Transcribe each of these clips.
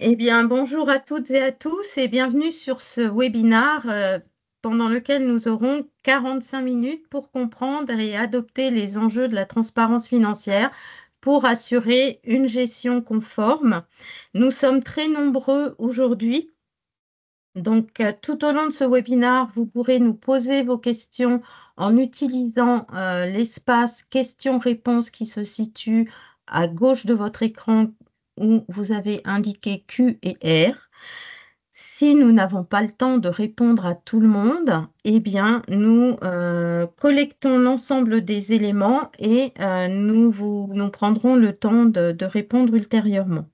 Eh bien, bonjour à toutes et à tous et bienvenue sur ce webinaire pendant lequel nous aurons 45 minutes pour comprendre et adopter les enjeux de la transparence financière pour assurer une gestion conforme. Nous sommes très nombreux aujourd'hui. Donc, tout au long de ce webinaire, vous pourrez nous poser vos questions en utilisant l'espace questions-réponses qui se situe à gauche de votre écran où vous avez indiqué Q et R. Si nous n'avons pas le temps de répondre à tout le monde, eh bien, nous collectons l'ensemble des éléments et nous prendrons le temps de répondre ultérieurement.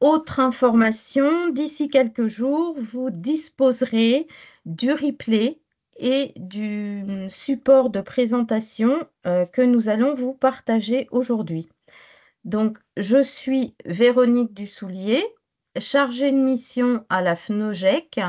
Autre information, d'ici quelques jours, vous disposerez du replay et du support de présentation que nous allons vous partager aujourd'hui. Donc, je suis Véronique Dussoulier, chargée de mission à la FNOGEC,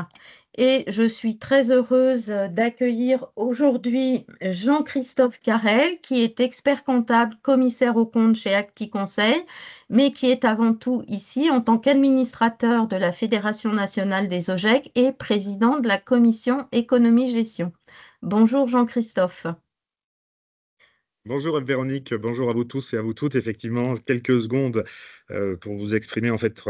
et je suis très heureuse d'accueillir aujourd'hui Jean-Christophe Carrel, qui est expert comptable, commissaire aux comptes chez Acti Conseil, mais qui est avant tout ici en tant qu'administrateur de la Fédération nationale des OGEC et président de la commission économie-gestion. Bonjour Jean-Christophe. Bonjour Véronique, bonjour à vous tous et à vous toutes. Effectivement, quelques secondes pour vous exprimer en fait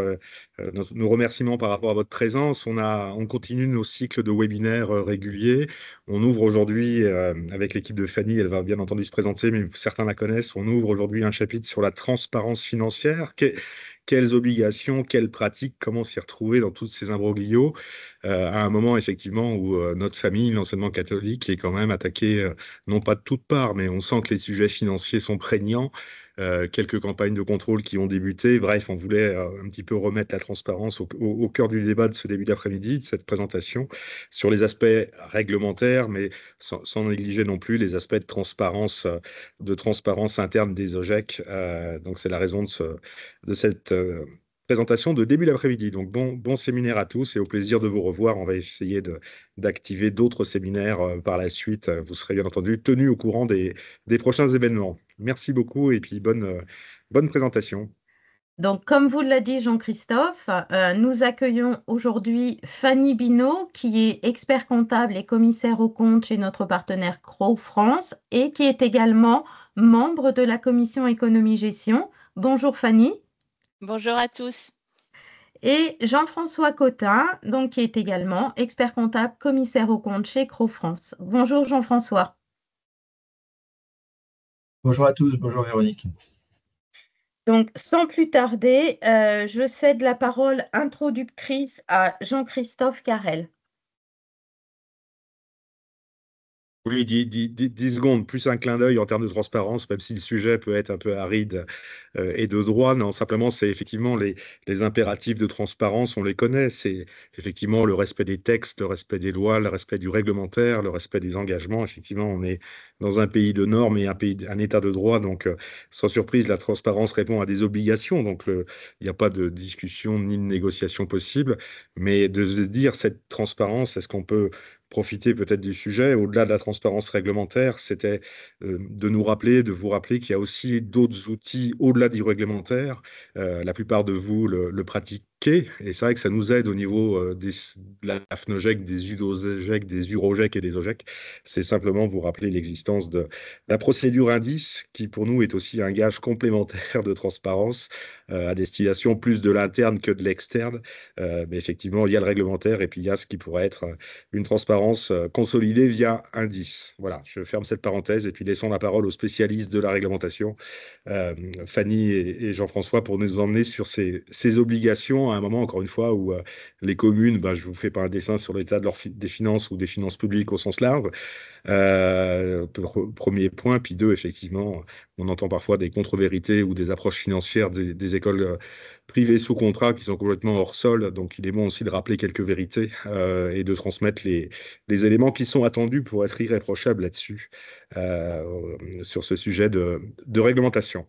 nos remerciements par rapport à votre présence. On continue nos cycles de webinaires réguliers. On ouvre aujourd'hui avec l'équipe de Fanny, elle va bien entendu se présenter, mais certains la connaissent. On ouvre aujourd'hui un chapitre sur la transparence financière. Quelles obligations, quelles pratiques, comment s'y retrouver dans tous ces imbroglios à un moment effectivement où notre famille, l'enseignement catholique, est quand même attaqué non pas de toutes parts, mais on sent que les sujets financiers sont prégnants. Quelques campagnes de contrôle qui ont débuté. Bref, on voulait un petit peu remettre la transparence au cœur du débat de ce début d'après-midi, de cette présentation, sur les aspects réglementaires, mais sans négliger non plus les aspects de transparence interne des OGEC. Donc, c'est la raison de cette présentation de début d'après-midi. Donc, bon séminaire à tous et au plaisir de vous revoir. On va essayer d'activer d'autres séminaires par la suite. Vous serez bien entendu tenus au courant des prochains événements. Merci beaucoup et puis bonne présentation. Donc, comme vous l'a dit Jean-Christophe, nous accueillons aujourd'hui Fanny Binot, qui est expert comptable et commissaire aux comptes chez notre partenaire Crow France et qui est également membre de la commission économie-gestion. Bonjour Fanny. Bonjour à tous. Et Jean-François Cotin, donc, qui est également expert comptable, commissaire aux comptes chez Crow France. Bonjour Jean-François. Bonjour à tous, bonjour Véronique. Donc, sans plus tarder, je cède la parole introductrice à Jean-Christophe Carrel. Oui, 10 secondes, plus un clin d'œil en termes de transparence, même si le sujet peut être un peu aride et de droit. Non, simplement, c'est effectivement les impératifs de transparence, on les connaît. C'est effectivement le respect des textes, le respect des lois, le respect du réglementaire, le respect des engagements. Effectivement, on est dans un pays de normes et un état de droit. Donc, sans surprise, la transparence répond à des obligations. Donc, il n'y a pas de discussion ni de négociation possible. Mais de se dire, cette transparence, est-ce qu'on peut profiter peut-être du sujet, au-delà de la transparence réglementaire, c'était de nous rappeler, de vous rappeler qu'il y a aussi d'autres outils au-delà du réglementaire. La plupart de vous le pratiquez, et c'est vrai que ça nous aide au niveau de la FNOGEC, des UDOGEC, des UROGEC et des OGEC. C'est simplement vous rappeler l'existence de la procédure indice, qui pour nous est aussi un gage complémentaire de transparence à destination plus de l'interne que de l'externe. Mais effectivement, il y a le réglementaire et puis il y a ce qui pourrait être une transparence consolidée via indice. Voilà, je ferme cette parenthèse et puis laissons la parole aux spécialistes de la réglementation, Fanny et Jean-François, pour nous emmener sur ces obligations à un moment, encore une fois, où les communes, je ne vous fais pas un dessin sur l'état des finances ou des finances publiques au sens large. Premier point, puis deux, effectivement, on entend parfois des contre-vérités ou des approches financières des écoles privées sous contrat qui sont complètement hors sol. Donc, il est bon aussi de rappeler quelques vérités et de transmettre les éléments qui sont attendus pour être irréprochables là-dessus, sur ce sujet de réglementation.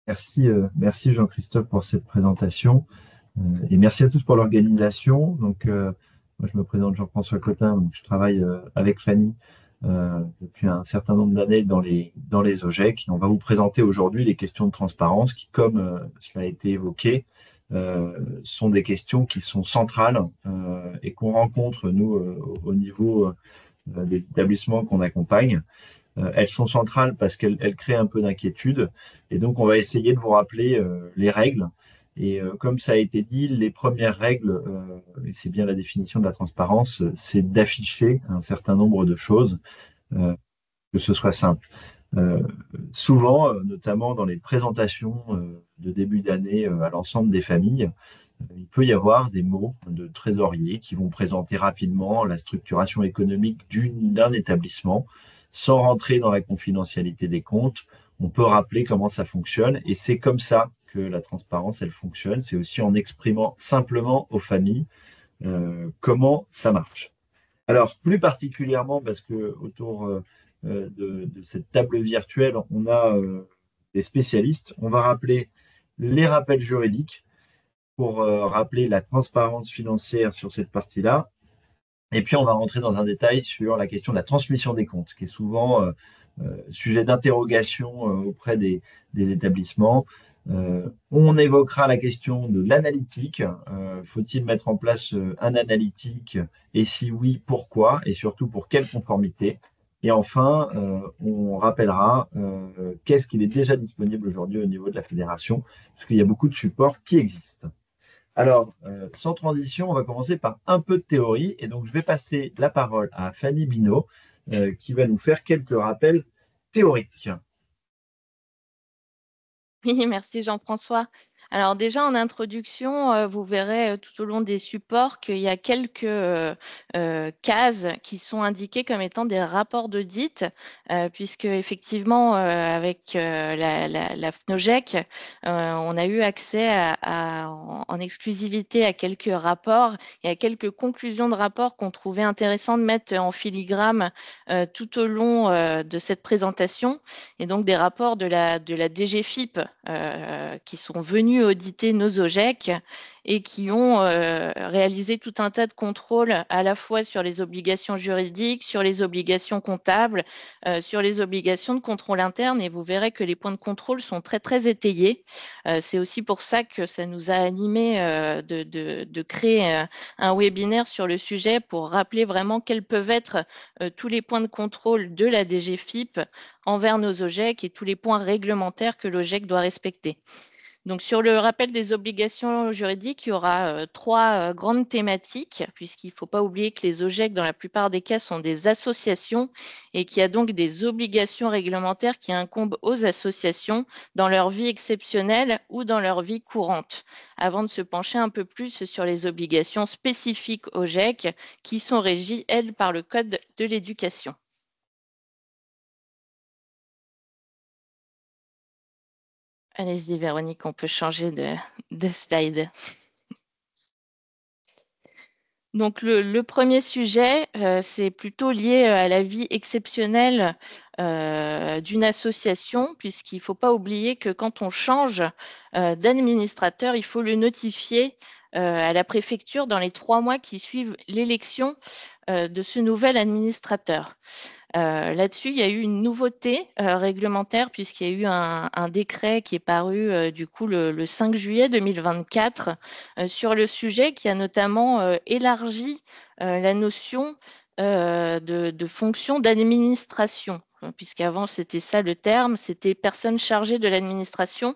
Merci Jean-Christophe pour cette présentation et merci à tous pour l'organisation. Donc, moi, je me présente Jean-François Cotin, donc je travaille avec Fanny depuis un certain nombre d'années dans les OGEC. On va vous présenter aujourd'hui les questions de transparence qui, comme cela a été évoqué, sont des questions qui sont centrales et qu'on rencontre, nous, au niveau des établissements qu'on accompagne. Elles sont centrales parce qu'elles créent un peu d'inquiétude. Et donc, on va essayer de vous rappeler les règles. Et comme ça a été dit, les premières règles, et c'est bien la définition de la transparence, c'est d'afficher un certain nombre de choses, que ce soit simple. Euh, Souvent, notamment dans les présentations de début d'année à l'ensemble des familles, il peut y avoir des mots de trésorier qui vont présenter rapidement la structuration économique d'un établissement sans rentrer dans la confidentialité des comptes. On peut rappeler comment ça fonctionne et c'est comme ça que la transparence, elle fonctionne. C'est aussi en exprimant simplement aux familles comment ça marche. Alors, plus particulièrement parce que autour de cette table virtuelle, on a des spécialistes. On va rappeler les rappels juridiques pour rappeler la transparence financière sur cette partie-là. Et puis, on va rentrer dans un détail sur la question de la transmission des comptes, qui est souvent sujet d'interrogation auprès des établissements. On évoquera la question de l'analytique. Faut-il mettre en place un analytique? Et si oui, pourquoi? Et surtout, pour quelle conformité? Et enfin, on rappellera qu'est-ce qu'il est déjà disponible aujourd'hui au niveau de la fédération, parce qu'il y a beaucoup de supports qui existent. Alors, sans transition, on va commencer par un peu de théorie. Et donc, je vais passer la parole à Fanny Binot, qui va nous faire quelques rappels théoriques. Oui, merci Jean-François. Alors déjà en introduction, vous verrez tout au long des supports qu'il y a quelques cases qui sont indiquées comme étant des rapports d'audit, puisque effectivement avec la FNOGEC, on a eu accès en exclusivité à quelques rapports et à quelques conclusions de rapports qu'on trouvait intéressant de mettre en filigrane tout au long de cette présentation. Et donc des rapports de la DGFIP qui sont venus auditer nos OGEC et qui ont réalisé tout un tas de contrôles à la fois sur les obligations juridiques, sur les obligations comptables, sur les obligations de contrôle interne. Et vous verrez que les points de contrôle sont très, très étayés. C'est aussi pour ça que ça nous a animés de créer un webinaire sur le sujet pour rappeler vraiment quels peuvent être tous les points de contrôle de la DGFIP envers nos OGEC et tous les points réglementaires que l'OGEC doit respecter. Donc, sur le rappel des obligations juridiques, il y aura trois grandes thématiques, puisqu'il ne faut pas oublier que les OGEC, dans la plupart des cas, sont des associations et qu'il y a donc des obligations réglementaires qui incombent aux associations dans leur vie exceptionnelle ou dans leur vie courante, avant de se pencher un peu plus sur les obligations spécifiques OGEC qui sont régies, elles, par le Code de l'éducation. Allez-y, Véronique, on peut changer de slide. Donc, le premier sujet, c'est plutôt lié à la vie exceptionnelle d'une association, puisqu'il ne faut pas oublier que quand on change d'administrateur, il faut le notifier à la préfecture dans les 3 mois qui suivent l'élection de ce nouvel administrateur. Là-dessus, il y a eu une nouveauté réglementaire puisqu'il y a eu un décret qui est paru du coup le 5 juillet 2024 sur le sujet qui a notamment élargi la notion de fonction d'administration, puisqu'avant c'était ça le terme, c'était personne chargée de l'administration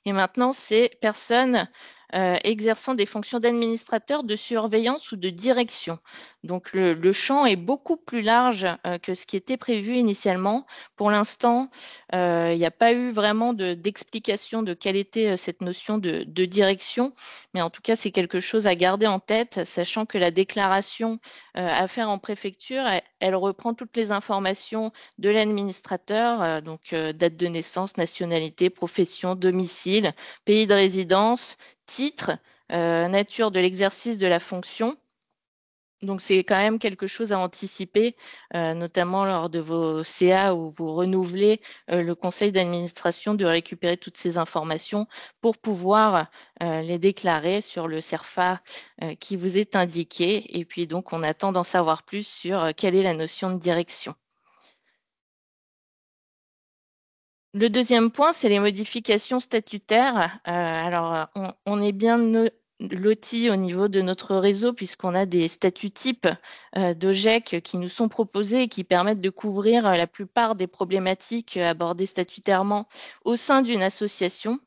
et maintenant c'est personne exerçant des fonctions d'administrateur, de surveillance ou de direction. Donc, le champ est beaucoup plus large que ce qui était prévu initialement. Pour l'instant, il n'y a pas eu vraiment d'explication de quelle était cette notion de direction, mais en tout cas, c'est quelque chose à garder en tête, sachant que la déclaration à faire en préfecture, elle reprend toutes les informations de l'administrateur, donc date de naissance, nationalité, profession, domicile, pays de résidence, titre, nature de l'exercice de la fonction. Donc, c'est quand même quelque chose à anticiper, notamment lors de vos CA où vous renouvelez le conseil d'administration, de récupérer toutes ces informations pour pouvoir les déclarer sur le CERFA qui vous est indiqué. Et puis, donc, on attend d'en savoir plus sur quelle est la notion de direction. Le deuxième point, c'est les modifications statutaires. Alors, on est bien lotis au niveau de notre réseau puisqu'on a des statuts types d'OGEC qui nous sont proposés et qui permettent de couvrir la plupart des problématiques abordées statutairement au sein d'une association.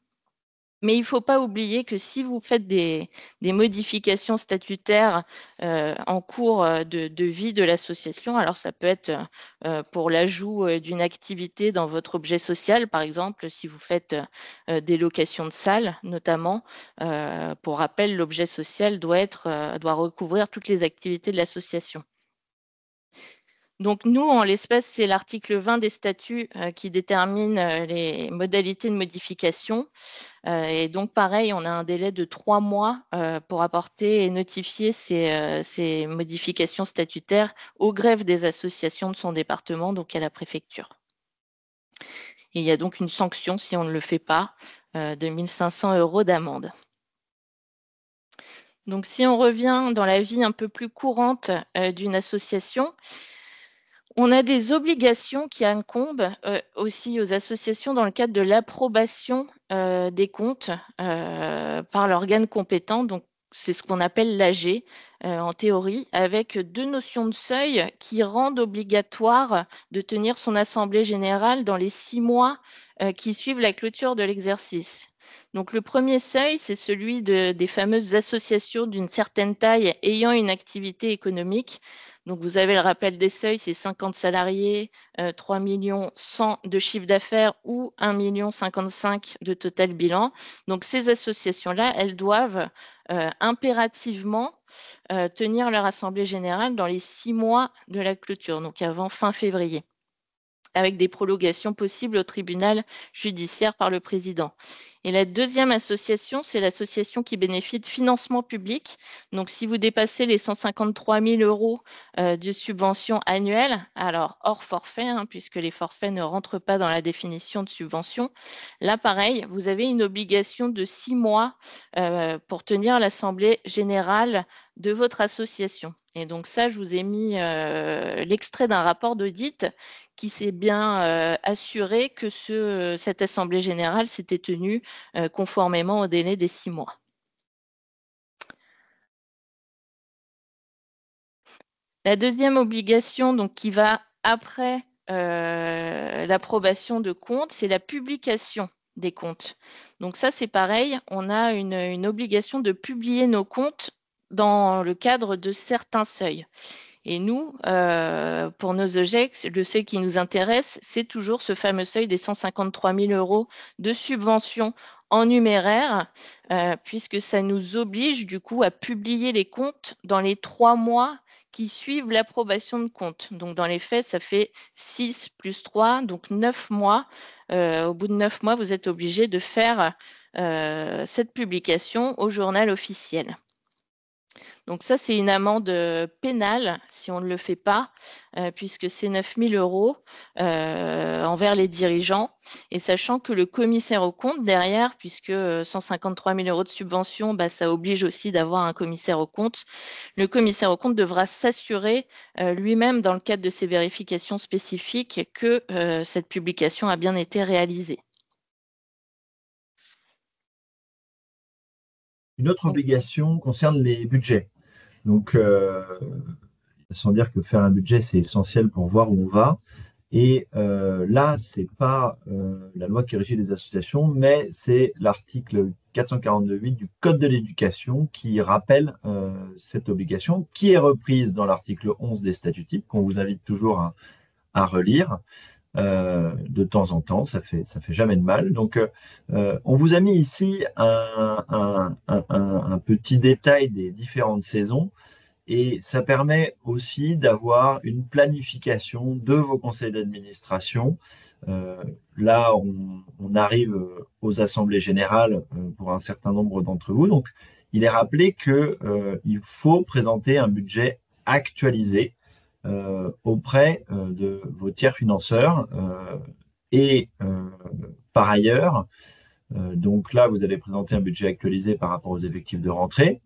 Mais il ne faut pas oublier que si vous faites des modifications statutaires en cours de vie de l'association, alors ça peut être pour l'ajout d'une activité dans votre objet social, par exemple, si vous faites des locations de salles, notamment. Pour rappel, l'objet social doit recouvrir toutes les activités de l'association. Donc, nous, en l'espèce, c'est l'article 20 des statuts qui détermine les modalités de modification. Et donc, pareil, on a un délai de 3 mois pour apporter et notifier ces modifications statutaires au greffe des associations de son département, donc à la préfecture. Et il y a donc une sanction si on ne le fait pas, de 1 500 € d'amende. Donc, si on revient dans la vie un peu plus courante d'une association, on a des obligations qui incombent aussi aux associations dans le cadre de l'approbation des comptes par l'organe compétent. Donc, c'est ce qu'on appelle l'AG en théorie, avec 2 notions de seuil qui rendent obligatoire de tenir son assemblée générale dans les 6 mois qui suivent la clôture de l'exercice. Donc, le premier seuil, c'est celui des fameuses associations d'une certaine taille ayant une activité économique. Donc, vous avez le rappel des seuils, c'est 50 salariés, 3 100 000 de chiffre d'affaires ou 1 55 000 de total bilan. Donc, ces associations-là, elles doivent impérativement tenir leur assemblée générale dans les 6 mois de la clôture, donc avant fin février, avec des prolongations possibles au tribunal judiciaire par le président. Et la deuxième association, c'est l'association qui bénéficie de financement public. Donc, si vous dépassez les 153 000 € de subvention annuelle, alors hors forfait, puisque les forfaits ne rentrent pas dans la définition de subvention, là, pareil, vous avez une obligation de 6 mois pour tenir l'assemblée générale de votre association. Et donc ça, je vous ai mis l'extrait d'un rapport d'audit qui s'est bien assuré que cette assemblée générale s'était tenue conformément au délai des 6 mois. La deuxième obligation, donc, qui va après l'approbation de comptes, c'est la publication des comptes. Donc ça, c'est pareil, on a une obligation de publier nos comptes dans le cadre de certains seuils. Et nous, pour nos OGEC, le seuil qui nous intéresse, c'est toujours ce fameux seuil des 153 000 € de subvention en numéraire, puisque ça nous oblige du coup à publier les comptes dans les 3 mois qui suivent l'approbation de compte. Donc, dans les faits, ça fait 6 plus 3, donc 9 mois. Au bout de 9 mois, vous êtes obligé de faire cette publication au journal officiel. Donc ça, c'est une amende pénale si on ne le fait pas, puisque c'est 9 000 € envers les dirigeants. Et sachant que le commissaire aux comptes derrière, puisque 153 000 € de subvention, ça oblige aussi d'avoir un commissaire aux comptes, le commissaire aux comptes devra s'assurer lui-même, dans le cadre de ses vérifications spécifiques, que cette publication a bien été réalisée. Une autre obligation concerne les budgets. Donc, sans dire que faire un budget, c'est essentiel pour voir où on va. Et là, ce n'est pas la loi qui régit les associations, mais c'est l'article 442.8 du Code de l'éducation qui rappelle cette obligation, qui est reprise dans l'article 11 des statuts types, qu'on vous invite toujours à relire de temps en temps, ça fait jamais de mal. Donc, on vous a mis ici un petit détail des différentes saisons. Et ça permet aussi d'avoir une planification de vos conseils d'administration. Là, on arrive aux assemblées générales pour un certain nombre d'entre vous. Donc, il est rappelé qu'il faut présenter un budget actualisé auprès de vos tiers financeurs. Et par ailleurs, donc là, vous allez présenter un budget actualisé par rapport aux effectifs de rentrée.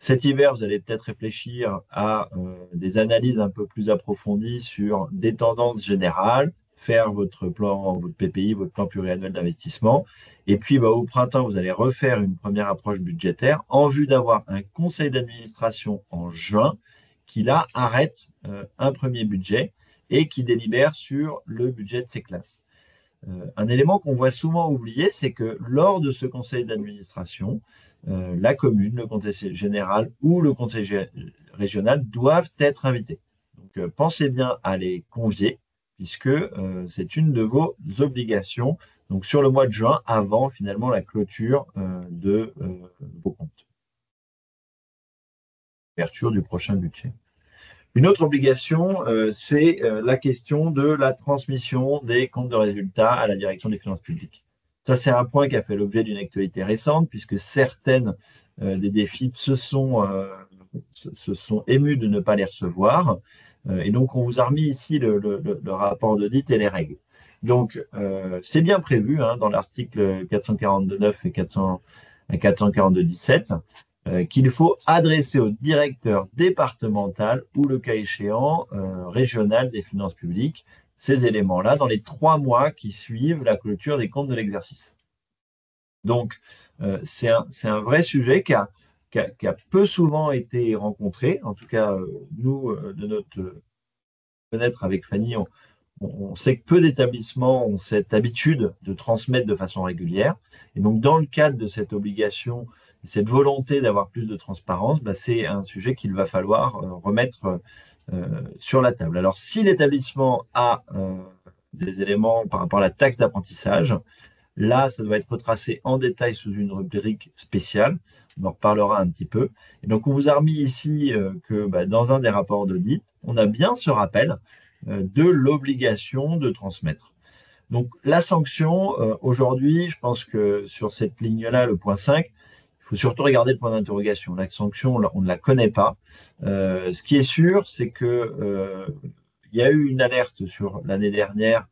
Cet hiver, vous allez peut-être réfléchir à des analyses un peu plus approfondies sur des tendances générales, faire votre plan, votre PPI, votre plan pluriannuel d'investissement. Et puis, au printemps, vous allez refaire une première approche budgétaire en vue d'avoir un conseil d'administration en juin qui, là, arrête un premier budget et qui délibère sur le budget de ces classes. Un élément qu'on voit souvent oublier, c'est que lors de ce conseil d'administration, la commune, le conseil général ou le conseil régional doivent être invités. Donc, pensez bien à les convier, puisque c'est une de vos obligations, donc sur le mois de juin, avant finalement la clôture de vos comptes. Ouverture du prochain budget. Une autre obligation, c'est la question de la transmission des comptes de résultats à la direction des finances publiques. Ça, c'est un point qui a fait l'objet d'une actualité récente, puisque certaines des DFIP se sont émus de ne pas les recevoir. Et donc, on vous a remis ici le rapport d'audit et les règles. Donc, c'est bien prévu dans l'article 442.9 et 442.17 qu'il faut adresser au directeur départemental ou, le cas échéant, régional des finances publiques, ces éléments-là dans les 3 mois qui suivent la clôture des comptes de l'exercice. Donc, c'est un vrai sujet qui a peu souvent été rencontré. En tout cas, nous, de notre fenêtre avec Fanny, on sait que peu d'établissements ont cette habitude de transmettre de façon régulière. Et donc, dans le cadre de cette obligation, cette volonté d'avoir plus de transparence, c'est un sujet qu'il va falloir remettre sur la table. Alors, si l'établissement a des éléments par rapport à la taxe d'apprentissage, là, ça doit être retracé en détail sous une rubrique spéciale. On en reparlera un petit peu. Et donc, on vous a remis ici que dans un des rapports d'audit, on a bien ce rappel de l'obligation de transmettre. Donc, la sanction, aujourd'hui, je pense que sur cette ligne-là, le point 5, il faut surtout regarder le point d'interrogation. La sanction, on ne la connaît pas. Ce qui est sûr, c'est que il y a eu une alerte sur l'année dernière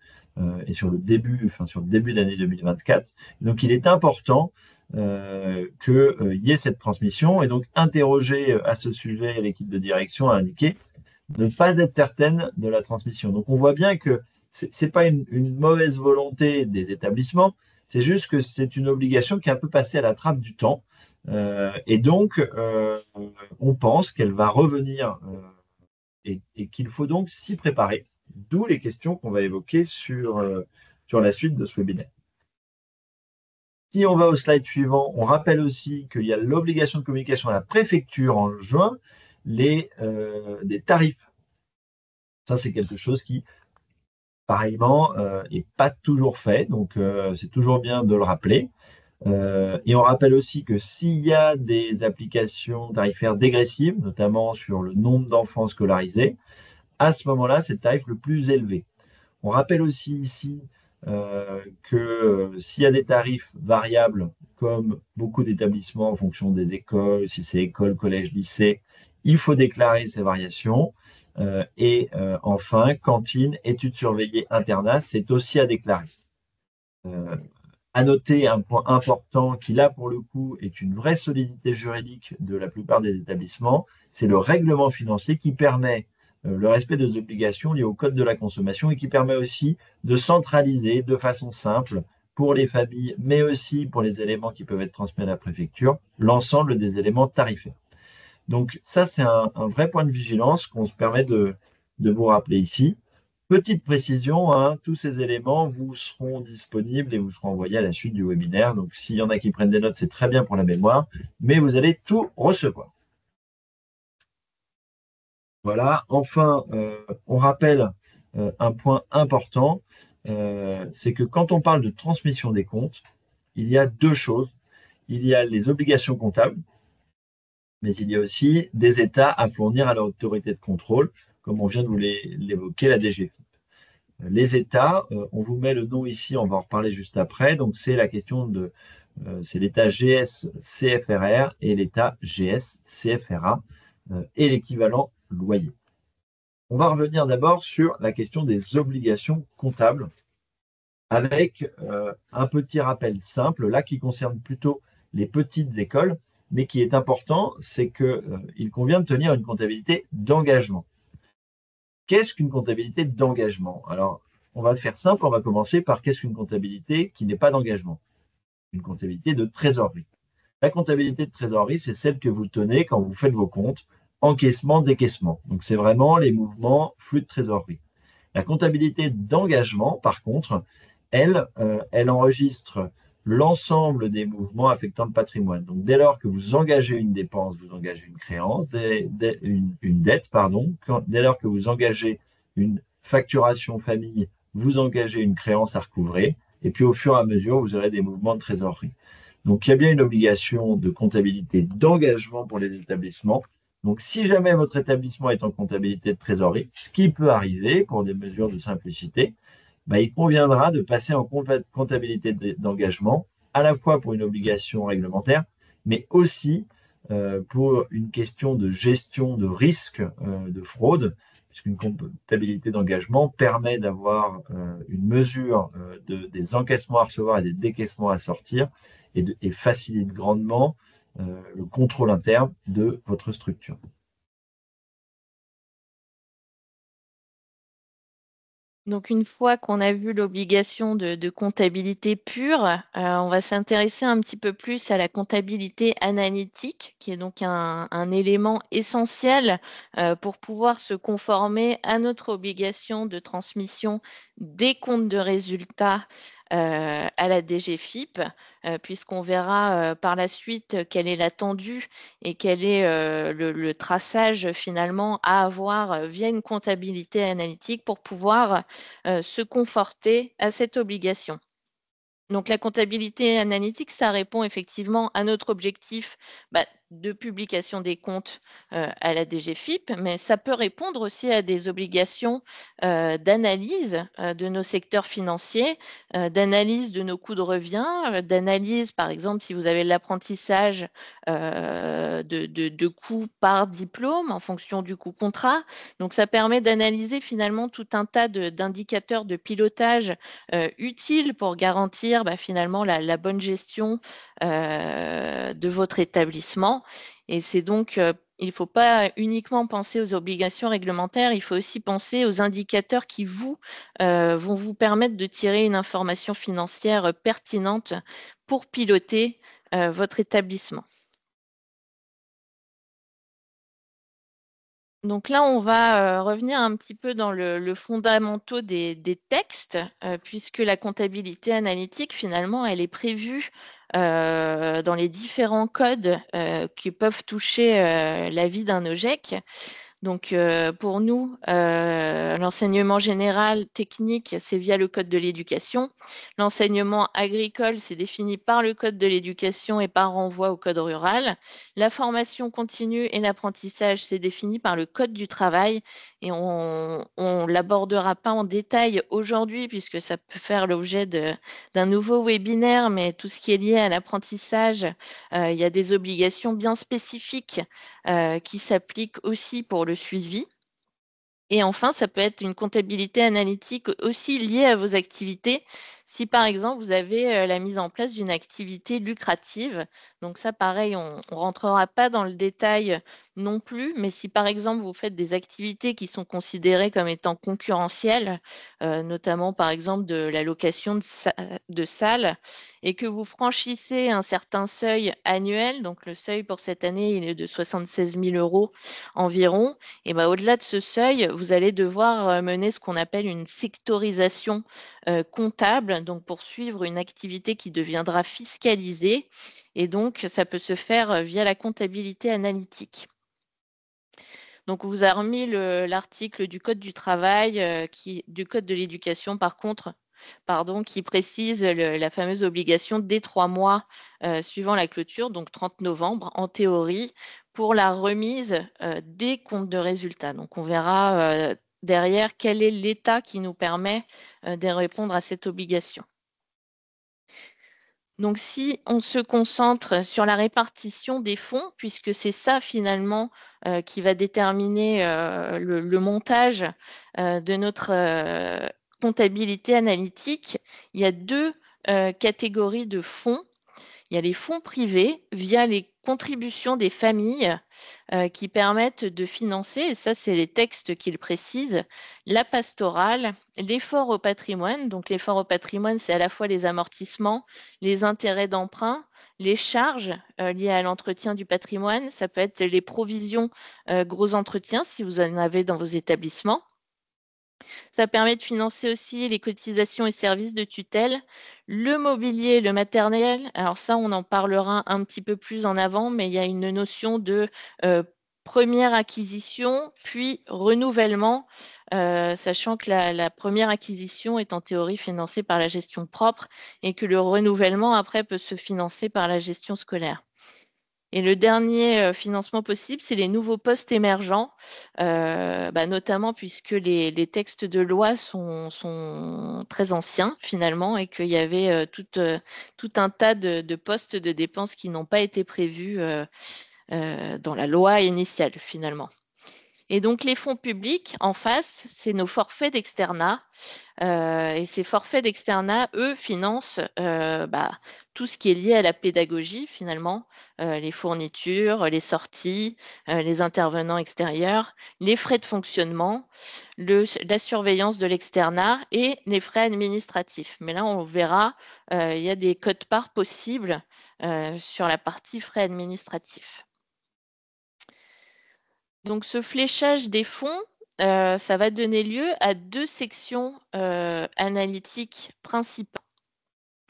et sur le début d'année 2024. Donc, il est important qu'il y ait cette transmission. Et donc, interroger à ce sujet l'équipe de direction a indiqué ne pas être certaine de la transmission. Donc, on voit bien que ce n'est pas une mauvaise volonté des établissements, c'est juste que c'est une obligation qui est un peu passée à la trappe du temps. Et donc, on pense qu'elle va revenir et qu'il faut donc s'y préparer, d'où les questions qu'on va évoquer sur la suite de ce webinaire. Si on va au slide suivant, on rappelle aussi qu'il y a l'obligation de communication à la préfecture en juin, des tarifs. Ça, c'est quelque chose qui, pareillement, n'est pas toujours fait, donc c'est toujours bien de le rappeler. Et on rappelle aussi que s'il y a des applications tarifaires dégressives, notamment sur le nombre d'enfants scolarisés, à ce moment-là, c'est le tarif le plus élevé. On rappelle aussi ici que s'il y a des tarifs variables, comme beaucoup d'établissements en fonction des écoles, si c'est école, collège, lycée, il faut déclarer ces variations. Et enfin, cantine, études surveillées, internat, c'est aussi à déclarer. À noter un point important qui, là, pour le coup, est une vraie solidité juridique de la plupart des établissements, c'est le règlement financier qui permet le respect des obligations liées au code de la consommation et qui permet aussi de centraliser de façon simple pour les familles, mais aussi pour les éléments qui peuvent être transmis à la préfecture, l'ensemble des éléments tarifaires. Donc ça, c'est un vrai point de vigilance qu'on se permet de vous rappeler ici. Petite précision, tous ces éléments vous seront disponibles et vous seront envoyés à la suite du webinaire. Donc, s'il y en a qui prennent des notes, c'est très bien pour la mémoire, mais vous allez tout recevoir. Voilà. Enfin, on rappelle un point important, c'est que quand on parle de transmission des comptes, il y a 2 choses. Il y a les obligations comptables, mais il y a aussi des états à fournir à l'autorité de contrôle, comme on vient de vous l'évoquer, la DGFiP. Les états, on vous met le nom ici, on va en reparler juste après. Donc, c'est la question de, c'est l'état GS-CFRR et l'état GS-CFRA et l'équivalent loyer. On va revenir d'abord sur la question des obligations comptables avec un petit rappel simple, là, qui concerne plutôt les petites écoles, mais qui est important, c'est qu'il convient de tenir une comptabilité d'engagement. Qu'est-ce qu'une comptabilité d'engagement? Alors, on va le faire simple, on va commencer par qu'est-ce qu'une comptabilité qui n'est pas d'engagement? Une comptabilité de trésorerie. La comptabilité de trésorerie, c'est celle que vous tenez quand vous faites vos comptes, encaissement, décaissement. Donc, c'est vraiment les mouvements flux de trésorerie. La comptabilité d'engagement, par contre, elle enregistre l'ensemble des mouvements affectant le patrimoine. Donc, dès lors que vous engagez une dépense, vous engagez une créance, une dette, pardon. Dès lors que vous engagez une facturation famille, vous engagez une créance à recouvrer. Et puis, au fur et à mesure, vous aurez des mouvements de trésorerie. Donc, il y a bien une obligation de comptabilité d'engagement pour les établissements. Donc, si jamais votre établissement est en comptabilité de trésorerie, ce qui peut arriver pour des mesures de simplicité, il conviendra de passer en comptabilité d'engagement, à la fois pour une obligation réglementaire, mais aussi pour une question de gestion de risque de fraude, puisqu'une comptabilité d'engagement permet d'avoir une mesure des encaissements à recevoir et des décaissements à sortir et facilite grandement le contrôle interne de votre structure. Donc, une fois qu'on a vu l'obligation de comptabilité pure, on va s'intéresser un petit peu plus à la comptabilité analytique, qui est donc un élément essentiel pour pouvoir se conformer à notre obligation de transmission des comptes de résultats à la DGFiP, puisqu'on verra par la suite quelle est l'attendue et quel est le traçage finalement à avoir via une comptabilité analytique pour pouvoir se conforter à cette obligation. Donc, la comptabilité analytique, ça répond effectivement à notre objectif de publication des comptes à la DGFiP, mais ça peut répondre aussi à des obligations d'analyse de nos secteurs financiers, d'analyse de nos coûts de revient, d'analyse, par exemple, si vous avez l'apprentissage de coûts par diplôme en fonction du coût contrat. Donc, ça permet d'analyser finalement tout un tas d'indicateurs de pilotage utiles pour garantir finalement la bonne gestion de votre établissement. Et c'est donc, il ne faut pas uniquement penser aux obligations réglementaires, il faut aussi penser aux indicateurs qui vont vous permettre de tirer une information financière pertinente pour piloter votre établissement. Donc là, on va revenir un petit peu dans le fondamentaux des textes, puisque la comptabilité analytique, finalement, elle est prévue dans les différents codes qui peuvent toucher la vie d'un OGEC. Donc, pour nous, l'enseignement général technique, c'est via le Code de l'éducation. L'enseignement agricole, c'est défini par le Code de l'éducation et par renvoi au Code rural. La formation continue et l'apprentissage, c'est défini par le Code du travail. Et on ne l'abordera pas en détail aujourd'hui, puisque ça peut faire l'objet d'un nouveau webinaire, mais tout ce qui est lié à l'apprentissage, il y a des obligations bien spécifiques qui s'appliquent aussi pour le suivi. Et enfin, ça peut être une comptabilité analytique aussi liée à vos activités. Si par exemple, vous avez la mise en place d'une activité lucrative, donc ça pareil, on ne rentrera pas dans le détail non plus, mais si par exemple, vous faites des activités qui sont considérées comme étant concurrentielles, notamment par exemple de la location de salles, et que vous franchissez un certain seuil annuel, donc le seuil pour cette année, il est de 76 000 € environ, et au-delà de ce seuil, vous allez devoir mener ce qu'on appelle une sectorisation comptable, donc pour suivre une activité qui deviendra fiscalisée. Et donc, ça peut se faire via la comptabilité analytique. Donc, on vous a remis l'article du Code du travail, du Code de l'éducation, qui précise la fameuse obligation des 3 mois suivant la clôture, donc 30 novembre, en théorie, pour la remise des comptes de résultats. Donc, on verra derrière quel est l'état qui nous permet de répondre à cette obligation. Donc, si on se concentre sur la répartition des fonds, puisque c'est ça finalement qui va déterminer le montage de notre comptabilité analytique, il y a deux catégories de fonds. Il y a les fonds privés via les contributions des familles qui permettent de financer, et ça c'est les textes qui le précisent, la pastorale, l'effort au patrimoine. Donc l'effort au patrimoine, c'est à la fois les amortissements, les intérêts d'emprunt, les charges liées à l'entretien du patrimoine. Ça peut être les provisions gros entretien si vous en avez dans vos établissements. Ça permet de financer aussi les cotisations et services de tutelle, le mobilier, le matériel. Alors ça, on en parlera un petit peu plus en avant, mais il y a une notion de première acquisition, puis renouvellement, sachant que la première acquisition est en théorie financée par la gestion propre et que le renouvellement, après, peut se financer par la gestion scolaire. Et le dernier financement possible, c'est les nouveaux postes émergents, notamment puisque les textes de loi sont très anciens finalement et qu'il y avait tout un tas de postes de dépenses qui n'ont pas été prévus dans la loi initiale finalement. Et donc les fonds publics, en face, c'est nos forfaits d'externat. Et ces forfaits d'externat, eux, financent tout ce qui est lié à la pédagogie, finalement, les fournitures, les sorties, les intervenants extérieurs, les frais de fonctionnement, la surveillance de l'externat et les frais administratifs. Mais là, on verra, il y a des codes-parts possibles sur la partie frais administratifs. Donc, ce fléchage des fonds, ça va donner lieu à 2 sections analytiques principales.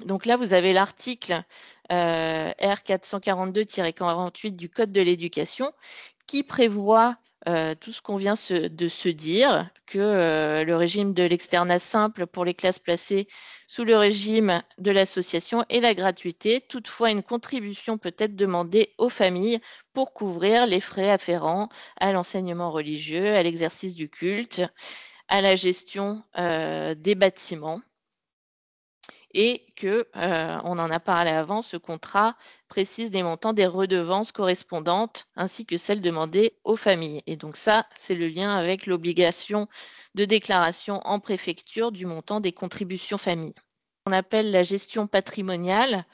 Donc là, vous avez l'article R442-48 du Code de l'éducation qui prévoit tout ce qu'on vient de se dire, que le régime de l'externat simple pour les classes placées sous le régime de l'association et la gratuité. Toutefois, une contribution peut être demandée aux familles pour couvrir les frais afférents à l'enseignement religieux, à l'exercice du culte, à la gestion des bâtiments. Et que, on en a parlé avant, ce contrat précise les montants des redevances correspondantes ainsi que celles demandées aux familles. Et donc ça, c'est le lien avec l'obligation de déclaration en préfecture du montant des contributions familles. On appelle la gestion patrimoniale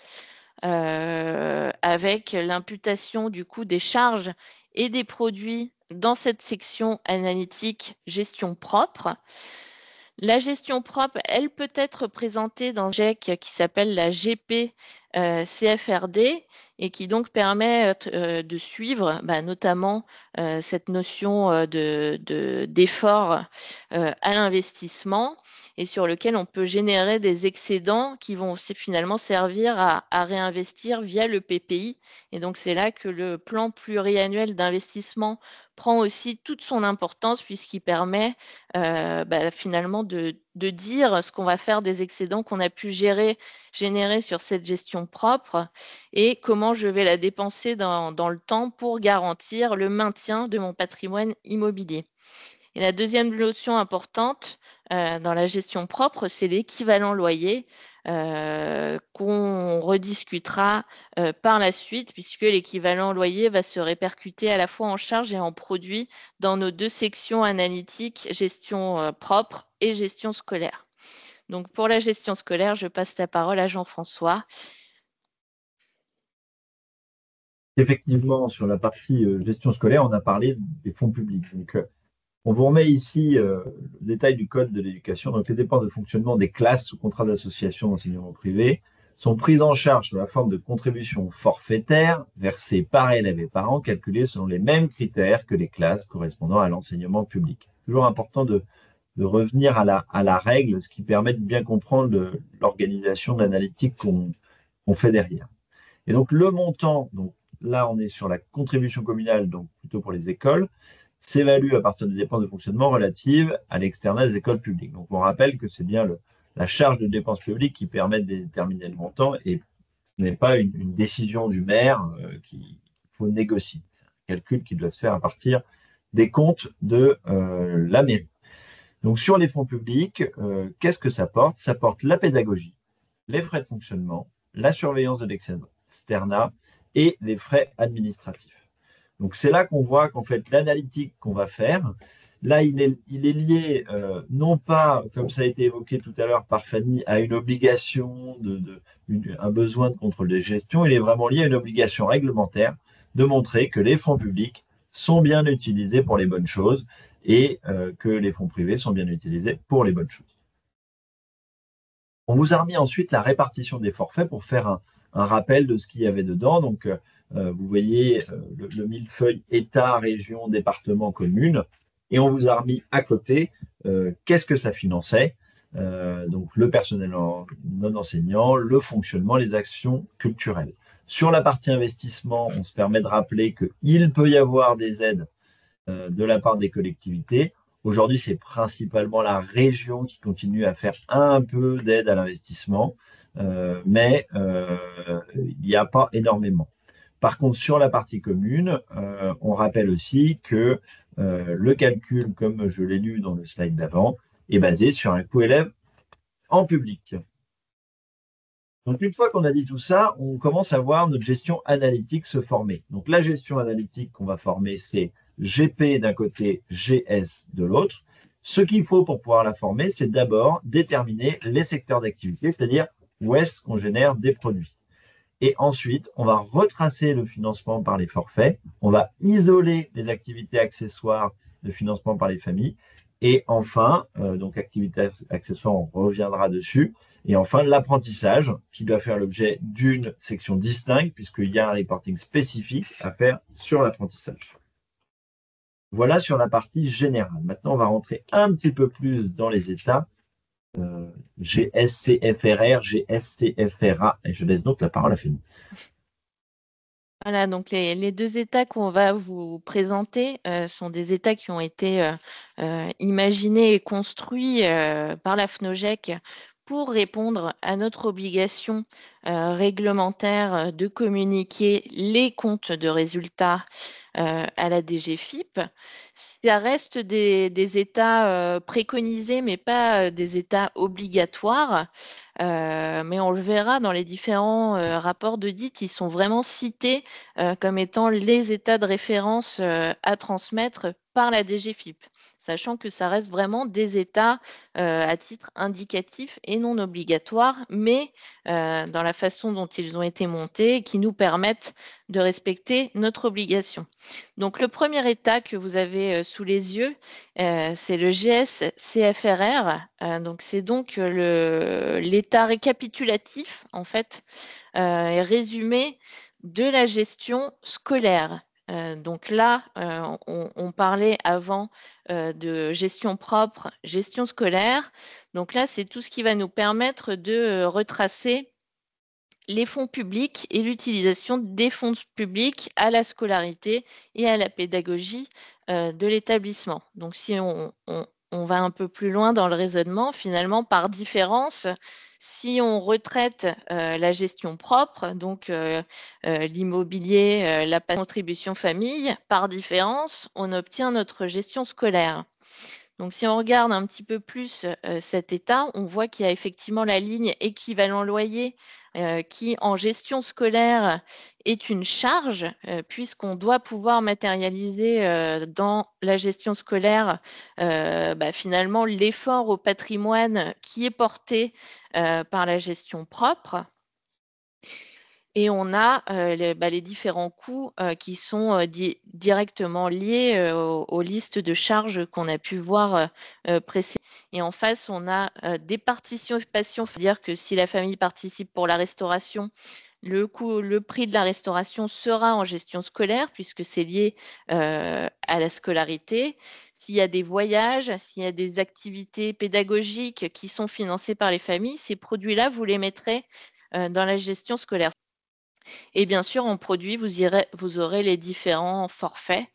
avec l'imputation du coût des charges et des produits dans cette section analytique gestion propre. La gestion propre, elle peut être présentée dans un GEC qui s'appelle la GP CFRD et qui donc permet de suivre notamment cette notion d'effort à l'investissement et sur lequel on peut générer des excédents qui vont finalement servir à réinvestir via le PPI. Et donc, c'est là que le plan pluriannuel d'investissement prend aussi toute son importance puisqu'il permet finalement de dire ce qu'on va faire des excédents qu'on a pu générer sur cette gestion propre et comment je vais la dépenser dans le temps pour garantir le maintien de mon patrimoine immobilier. Et la deuxième notion importante dans la gestion propre, c'est l'équivalent loyer qu'on rediscutera par la suite, puisque l'équivalent loyer va se répercuter à la fois en charge et en produit dans nos 2 sections analytiques, gestion propre et gestion scolaire. Donc, pour la gestion scolaire, je passe la parole à Jean-François. Effectivement, sur la partie gestion scolaire, on a parlé des fonds publics. Donc, on vous remet ici le détail du Code de l'éducation. Donc, les dépenses de fonctionnement des classes sous contrat d'association d'enseignement privé sont prises en charge sous la forme de contributions forfaitaires versées par élève et par an, calculées selon les mêmes critères que les classes correspondant à l'enseignement public. Toujours important de revenir à la règle, ce qui permet de bien comprendre l'organisation de l'analytique qu'on fait derrière. Et donc, le montant, donc là, on est sur la contribution communale, donc plutôt pour les écoles, s'évalue à partir des dépenses de fonctionnement relatives à l'externat des écoles publiques. Donc, on rappelle que c'est bien la charge de dépenses publiques qui permet de déterminer le montant et ce n'est pas une décision du maire qu'il faut négocier. C'est un calcul qui doit se faire à partir des comptes de la mairie. Donc, sur les fonds publics, qu'est-ce que ça porte? Ça porte la pédagogie, les frais de fonctionnement, la surveillance de l'externat et les frais administratifs. Donc, c'est là qu'on voit qu'en fait, l'analytique qu'on va faire, Là, il est lié, non pas, comme ça a été évoqué tout à l'heure par Fanny, à une obligation, un besoin de contrôle de gestion, il est vraiment lié à une obligation réglementaire de montrer que les fonds publics sont bien utilisés pour les bonnes choses et que les fonds privés sont bien utilisés pour les bonnes choses. On vous a remis ensuite la répartition des forfaits pour faire un rappel de ce qu'il y avait dedans. Donc, vous voyez le millefeuille État, région, département, commune. Et on vous a remis à côté qu'est-ce que ça finançait. Donc, le personnel non enseignant, le fonctionnement, les actions culturelles. Sur la partie investissement, on se permet de rappeler qu'il peut y avoir des aides de la part des collectivités. Aujourd'hui, c'est principalement la région qui continue à faire un peu d'aide à l'investissement, mais il n'y a pas énormément. Par contre, sur la partie commune, on rappelle aussi que le calcul, comme je l'ai lu dans le slide d'avant, est basé sur un coût élève en public. Donc, une fois qu'on a dit tout ça, on commence à voir notre gestion analytique se former. Donc, la gestion analytique qu'on va former, c'est GP d'un côté, GS de l'autre. Ce qu'il faut pour pouvoir la former, c'est d'abord déterminer les secteurs d'activité, c'est-à-dire où est-ce qu'on génère des produits. Et ensuite, on va retracer le financement par les forfaits, on va isoler les activités accessoires de financement par les familles, et enfin, donc activités accessoires, on reviendra dessus, et enfin l'apprentissage qui doit faire l'objet d'une section distincte puisqu'il y a un reporting spécifique à faire sur l'apprentissage. Voilà sur la partie générale. Maintenant, on va rentrer un petit peu plus dans les états. GSCFRR, GSCFRA, et je laisse donc la parole à Fanny. Voilà, donc les deux états qu'on va vous présenter sont des états qui ont été imaginés et construits par la FNOGEC pour répondre à notre obligation réglementaire de communiquer les comptes de résultats à la DGFiP. Ça reste des états préconisés, mais pas des états obligatoires. Mais on le verra dans les différents rapports d'audit, ils sont vraiment cités comme étant les états de référence à transmettre par la DGFiP, sachant que ça reste vraiment des états à titre indicatif et non obligatoire, mais dans la façon dont ils ont été montés, qui nous permettent de respecter notre obligation. Donc le premier état que vous avez sous les yeux, c'est le GS-CFRR. Donc c'est donc l'état récapitulatif en fait et résumé de la gestion scolaire. Donc là, on parlait avant de gestion propre, gestion scolaire. Donc là, c'est tout ce qui va nous permettre de retracer les fonds publics et l'utilisation des fonds publics à la scolarité et à la pédagogie de l'établissement. Donc, si on va un peu plus loin dans le raisonnement, finalement, par différence, si on retraite la gestion propre, donc l'immobilier, la contribution famille, par différence, on obtient notre gestion scolaire. Donc, si on regarde un petit peu plus cet état, on voit qu'il y a effectivement la ligne équivalent loyer qui, en gestion scolaire, est une charge puisqu'on doit pouvoir matérialiser dans la gestion scolaire finalement l'effort au patrimoine qui est porté par la gestion propre. Et on a les différents coûts qui sont directement liés aux listes de charges qu'on a pu voir précédemment. Et en face, on a des participations. C'est-à-dire que si la famille participe pour la restauration, le prix de la restauration sera en gestion scolaire puisque c'est lié à la scolarité. S'il y a des voyages, s'il y a des activités pédagogiques qui sont financées par les familles, ces produits-là, vous les mettrez dans la gestion scolaire. Et bien sûr, en produit, vous aurez les différents forfaits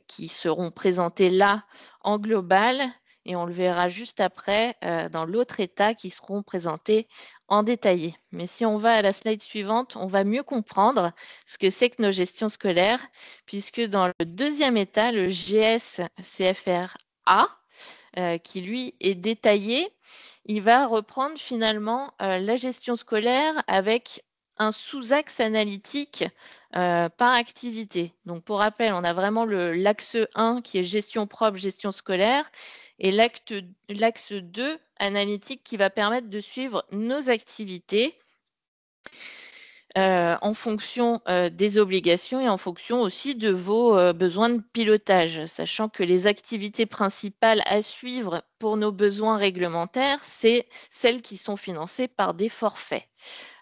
qui seront présentés là en global et on le verra juste après dans l'autre état qui seront présentés en détaillé. Mais si on va à la slide suivante, on va mieux comprendre ce que c'est que nos gestions scolaires, puisque dans le deuxième état, le GS-CFRA, qui lui est détaillé, il va reprendre finalement la gestion scolaire avec un sous-axe analytique par activité. Donc, pour rappel, on a vraiment l'axe 1 qui est gestion propre, gestion scolaire, et l'axe 2 analytique qui va permettre de suivre nos activités en fonction des obligations et en fonction aussi de vos besoins de pilotage, sachant que les activités principales à suivre pour nos besoins réglementaires, c'est celles qui sont financées par des forfaits.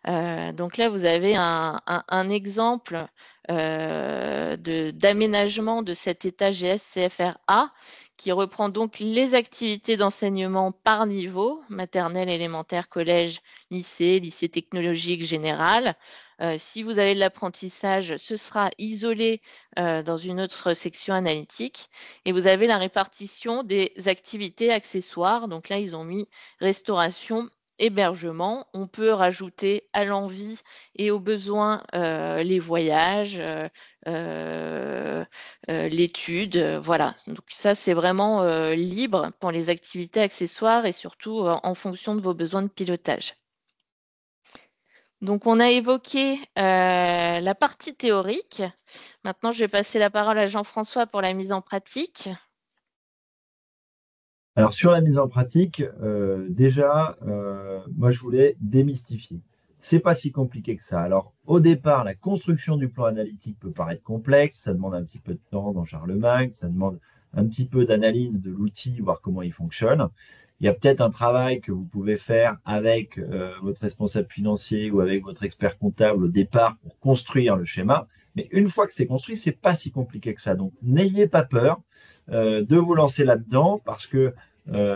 Donc là, vous avez un exemple d'aménagement de cet état GS-CFR-A qui reprend donc les activités d'enseignement par niveau, maternelle, élémentaire, collège, lycée, lycée technologique général. Si vous avez de l'apprentissage, ce sera isolé dans une autre section analytique. Et vous avez la répartition des activités accessoires. Donc là, ils ont mis restauration, hébergement. On peut rajouter à l'envie et aux besoins les voyages, l'étude, voilà. Donc ça, c'est vraiment libre pour les activités accessoires et surtout en fonction de vos besoins de pilotage. Donc, on a évoqué la partie théorique. Maintenant, je vais passer la parole à Jean-François pour la mise en pratique. Alors, sur la mise en pratique, déjà, moi, je voulais démystifier. C'est pas si compliqué que ça. Alors, au départ, la construction du plan analytique peut paraître complexe. Ça demande un petit peu de temps dans Charlemagne. Ça demande un petit peu d'analyse de l'outil, voir comment il fonctionne. Il y a peut-être un travail que vous pouvez faire avec votre responsable financier ou avec votre expert comptable au départ pour construire le schéma. Mais une fois que c'est construit, c'est pas si compliqué que ça. Donc, n'ayez pas peur de vous lancer là-dedans parce que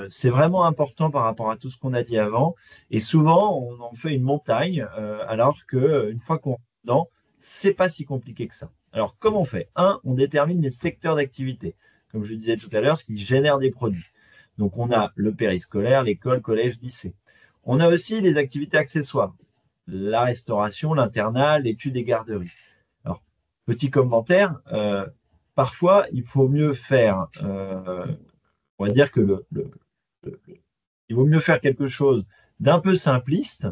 c'est vraiment important par rapport à tout ce qu'on a dit avant. Et souvent, on en fait une montagne alors qu'une fois qu'on est dedans, c'est pas si compliqué que ça. Alors, comment on fait? On détermine les secteurs d'activité. Comme je le disais tout à l'heure, ce qui génère des produits. Donc, on a le périscolaire, l'école, collège, lycée. On a aussi les activités accessoires, la restauration, l'internat, l'étude des garderies. Alors, petit commentaire, parfois, il faut mieux faire, on va dire que il vaut mieux faire quelque chose d'un peu simpliste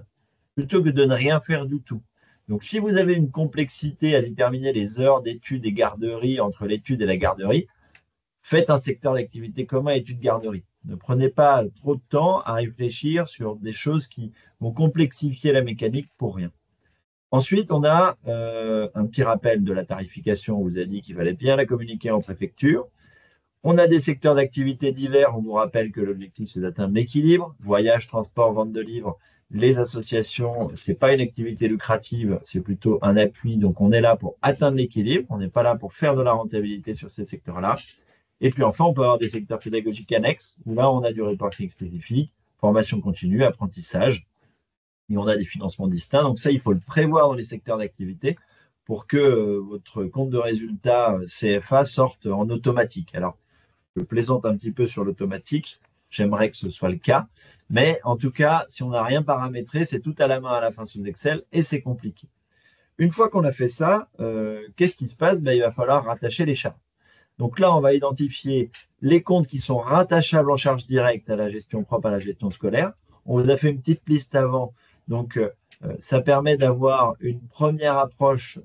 plutôt que de ne rien faire du tout. Donc, si vous avez une complexité à déterminer les heures d'études et garderies entre l'étude et la garderie, faites un secteur d'activité commun études-garderie. Ne prenez pas trop de temps à réfléchir sur des choses qui vont complexifier la mécanique pour rien. Ensuite, on a un petit rappel de la tarification. On vous a dit qu'il fallait bien la communiquer en préfecture. On a des secteurs d'activité divers. On vous rappelle que l'objectif, c'est d'atteindre l'équilibre. Voyage, transport, vente de livres. Les associations, ce n'est pas une activité lucrative, c'est plutôt un appui. Donc, on est là pour atteindre l'équilibre. On n'est pas là pour faire de la rentabilité sur ces secteurs-là. Et puis enfin, on peut avoir des secteurs pédagogiques annexes, où là, on a du reporting spécifique, formation continue, apprentissage, et on a des financements distincts. Donc ça, il faut le prévoir dans les secteurs d'activité pour que votre compte de résultat CFA sorte en automatique. Alors, je plaisante un petit peu sur l'automatique, j'aimerais que ce soit le cas, mais en tout cas, si on n'a rien paramétré, c'est tout à la main à la fin sous Excel, et c'est compliqué. Une fois qu'on a fait ça, qu'est-ce qui se passe? Il va falloir rattacher les charges. Donc là, on va identifier les comptes qui sont rattachables en charge directe à la gestion propre à la gestion scolaire. On vous a fait une petite liste avant. Donc, ça permet d'avoir une première approche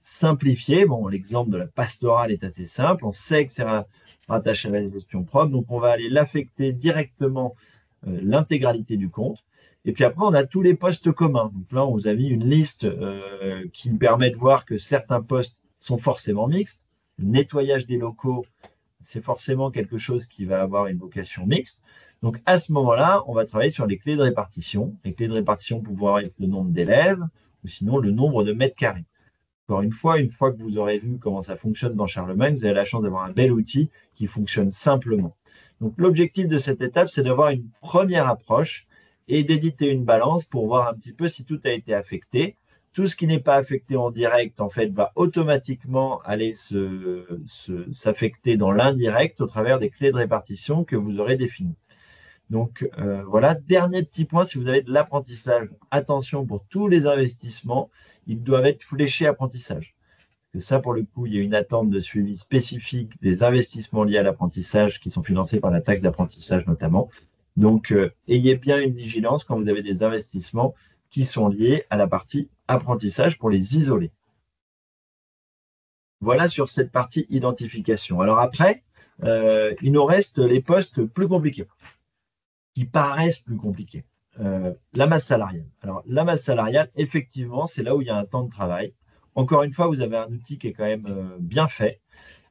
simplifiée. Bon, l'exemple de la pastorale est assez simple. On sait que c'est rattaché à la gestion propre. Donc, on va aller l'affecter directement l'intégralité du compte. Et puis après, on a tous les postes communs. Donc là, on vous a mis une liste qui permet de voir que certains postes sont forcément mixtes. Le nettoyage des locaux, c'est forcément quelque chose qui va avoir une vocation mixte. Donc, à ce moment-là, on va travailler sur les clés de répartition. Les clés de répartition pouvant être le nombre d'élèves ou sinon le nombre de mètres carrés. Encore une fois que vous aurez vu comment ça fonctionne dans Charlemagne, vous avez la chance d'avoir un bel outil qui fonctionne simplement. Donc, l'objectif de cette étape, c'est d'avoir une première approche et d'éditer une balance pour voir un petit peu si tout a été affecté. Tout ce qui n'est pas affecté en direct, en fait, va automatiquement aller s'affecter dans l'indirect au travers des clés de répartition que vous aurez définies. Donc, voilà. Dernier petit point, si vous avez de l'apprentissage, attention pour tous les investissements, ils doivent être fléchés apprentissage. Parce que ça, pour le coup, il y a une attente de suivi spécifique des investissements liés à l'apprentissage qui sont financés par la taxe d'apprentissage notamment. Donc, ayez bien une vigilance quand vous avez des investissements qui sont liés à la partie apprentissage pour les isoler. Voilà sur cette partie identification. Alors après, il nous reste les postes plus compliqués, qui paraissent plus compliqués. La masse salariale. Alors, la masse salariale, effectivement, c'est là où il y a un temps de travail. Encore une fois, vous avez un outil qui est quand même bien fait.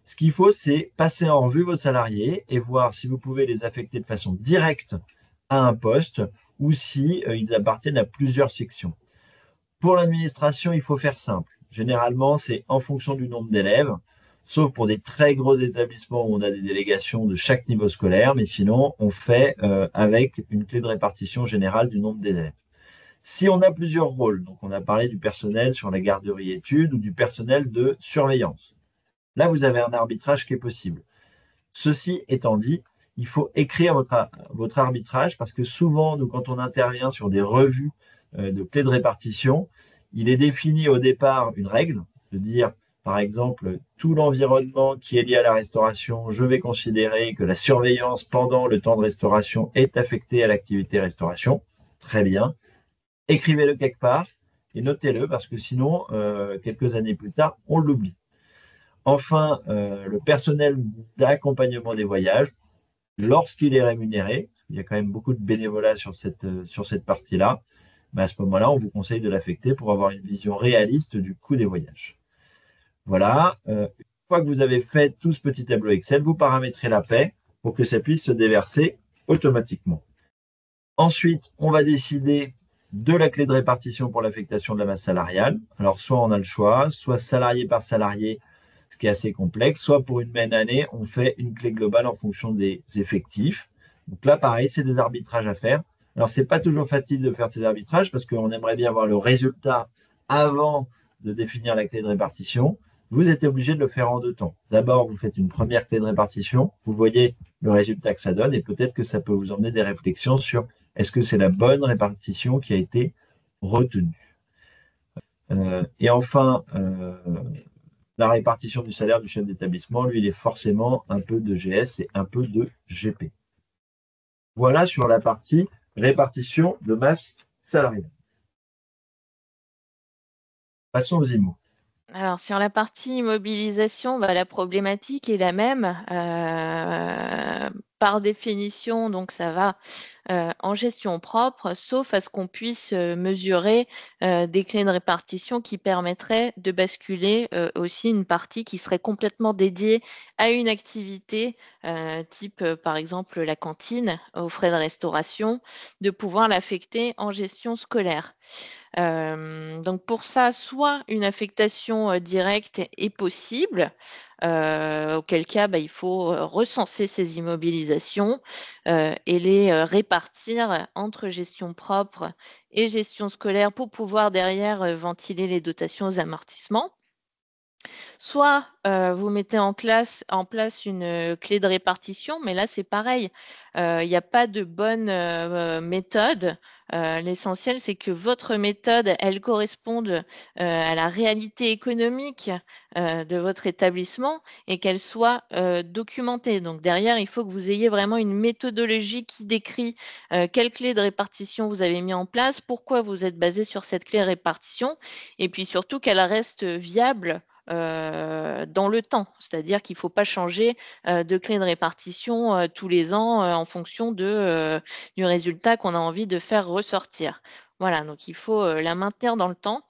Ce qu'il faut, c'est passer en revue vos salariés et voir si vous pouvez les affecter de façon directe à un poste ou si ils appartiennent à plusieurs sections. Pour l'administration, il faut faire simple. Généralement, c'est en fonction du nombre d'élèves, sauf pour des très gros établissements où on a des délégations de chaque niveau scolaire, mais sinon, on fait avec une clé de répartition générale du nombre d'élèves. Si on a plusieurs rôles, donc on a parlé du personnel sur la garderie études ou du personnel de surveillance, là, vous avez un arbitrage qui est possible. Ceci étant dit, il faut écrire votre arbitrage parce que souvent, nous, quand on intervient sur des revues de clés de répartition, il est défini au départ une règle, de dire, par exemple, tout l'environnement qui est lié à la restauration, je vais considérer que la surveillance pendant le temps de restauration est affectée à l'activité restauration. Très bien. Écrivez-le quelque part et notez-le parce que sinon, quelques années plus tard, on l'oublie. Enfin, le personnel d'accompagnement des voyages, lorsqu'il est rémunéré, il y a quand même beaucoup de bénévolat sur cette partie-là, à ce moment-là, on vous conseille de l'affecter pour avoir une vision réaliste du coût des voyages. Voilà, une fois que vous avez fait tout ce petit tableau Excel, vous paramétrez la paie pour que ça puisse se déverser automatiquement. Ensuite, on va décider de la clé de répartition pour l'affectation de la masse salariale. Alors, soit on a le choix, soit salarié par salarié, ce qui est assez complexe, soit pour une même année, on fait une clé globale en fonction des effectifs. Donc là, pareil, c'est des arbitrages à faire. Alors, ce n'est pas toujours facile de faire ces arbitrages parce qu'on aimerait bien avoir le résultat avant de définir la clé de répartition. Vous êtes obligé de le faire en deux temps. D'abord, vous faites une première clé de répartition, vous voyez le résultat que ça donne et peut-être que ça peut vous emmener des réflexions sur est-ce que c'est la bonne répartition qui a été retenue. Et enfin, la répartition du salaire du chef d'établissement, lui, il est forcément un peu de GS et un peu de GP. Voilà sur la partie répartition de masse salariale. Passons aux IMO. Alors, sur la partie immobilisation, la problématique est la même. Par définition, donc ça va en gestion propre, sauf à ce qu'on puisse mesurer des clés de répartition qui permettraient de basculer aussi une partie qui serait complètement dédiée à une activité type, par exemple, la cantine aux frais de restauration, de pouvoir l'affecter en gestion scolaire. Donc pour ça, soit une affectation directe est possible, auquel cas il faut recenser ces immobilisations et les répartir entre gestion propre et gestion scolaire pour pouvoir derrière ventiler les dotations aux amortissements. Soit vous mettez en place une clé de répartition, mais là c'est pareil, il n'y a pas de bonne méthode. L'essentiel, c'est que votre méthode, elle corresponde à la réalité économique de votre établissement et qu'elle soit documentée. Donc derrière, il faut que vous ayez vraiment une méthodologie qui décrit quelle clé de répartition vous avez mis en place, pourquoi vous êtes basé sur cette clé de répartition, et puis surtout qu'elle reste viable dans le temps, c'est-à-dire qu'il ne faut pas changer de clé de répartition tous les ans en fonction du résultat qu'on a envie de faire ressortir. Voilà, donc il faut la maintenir dans le temps.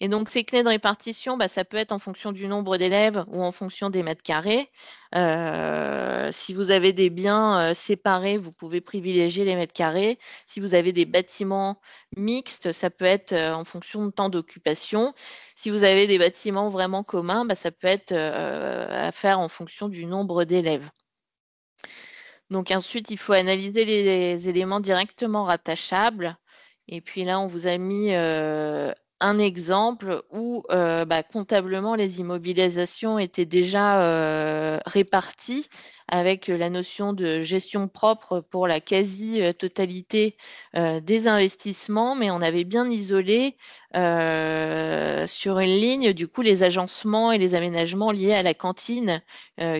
Et donc, ces clés de répartition, ça peut être en fonction du nombre d'élèves ou en fonction des mètres carrés. Si vous avez des biens séparés, vous pouvez privilégier les mètres carrés. Si vous avez des bâtiments mixtes, ça peut être en fonction de temps d'occupation. Si vous avez des bâtiments vraiment communs, ça peut être à faire en fonction du nombre d'élèves. Donc ensuite, il faut analyser les éléments directement rattachables. Et puis là, on vous a mis un exemple où comptablement, les immobilisations étaient déjà réparties avec la notion de gestion propre pour la quasi-totalité des investissements, mais on avait bien isolé sur une ligne, du coup, les agencements et les aménagements liés à la cantine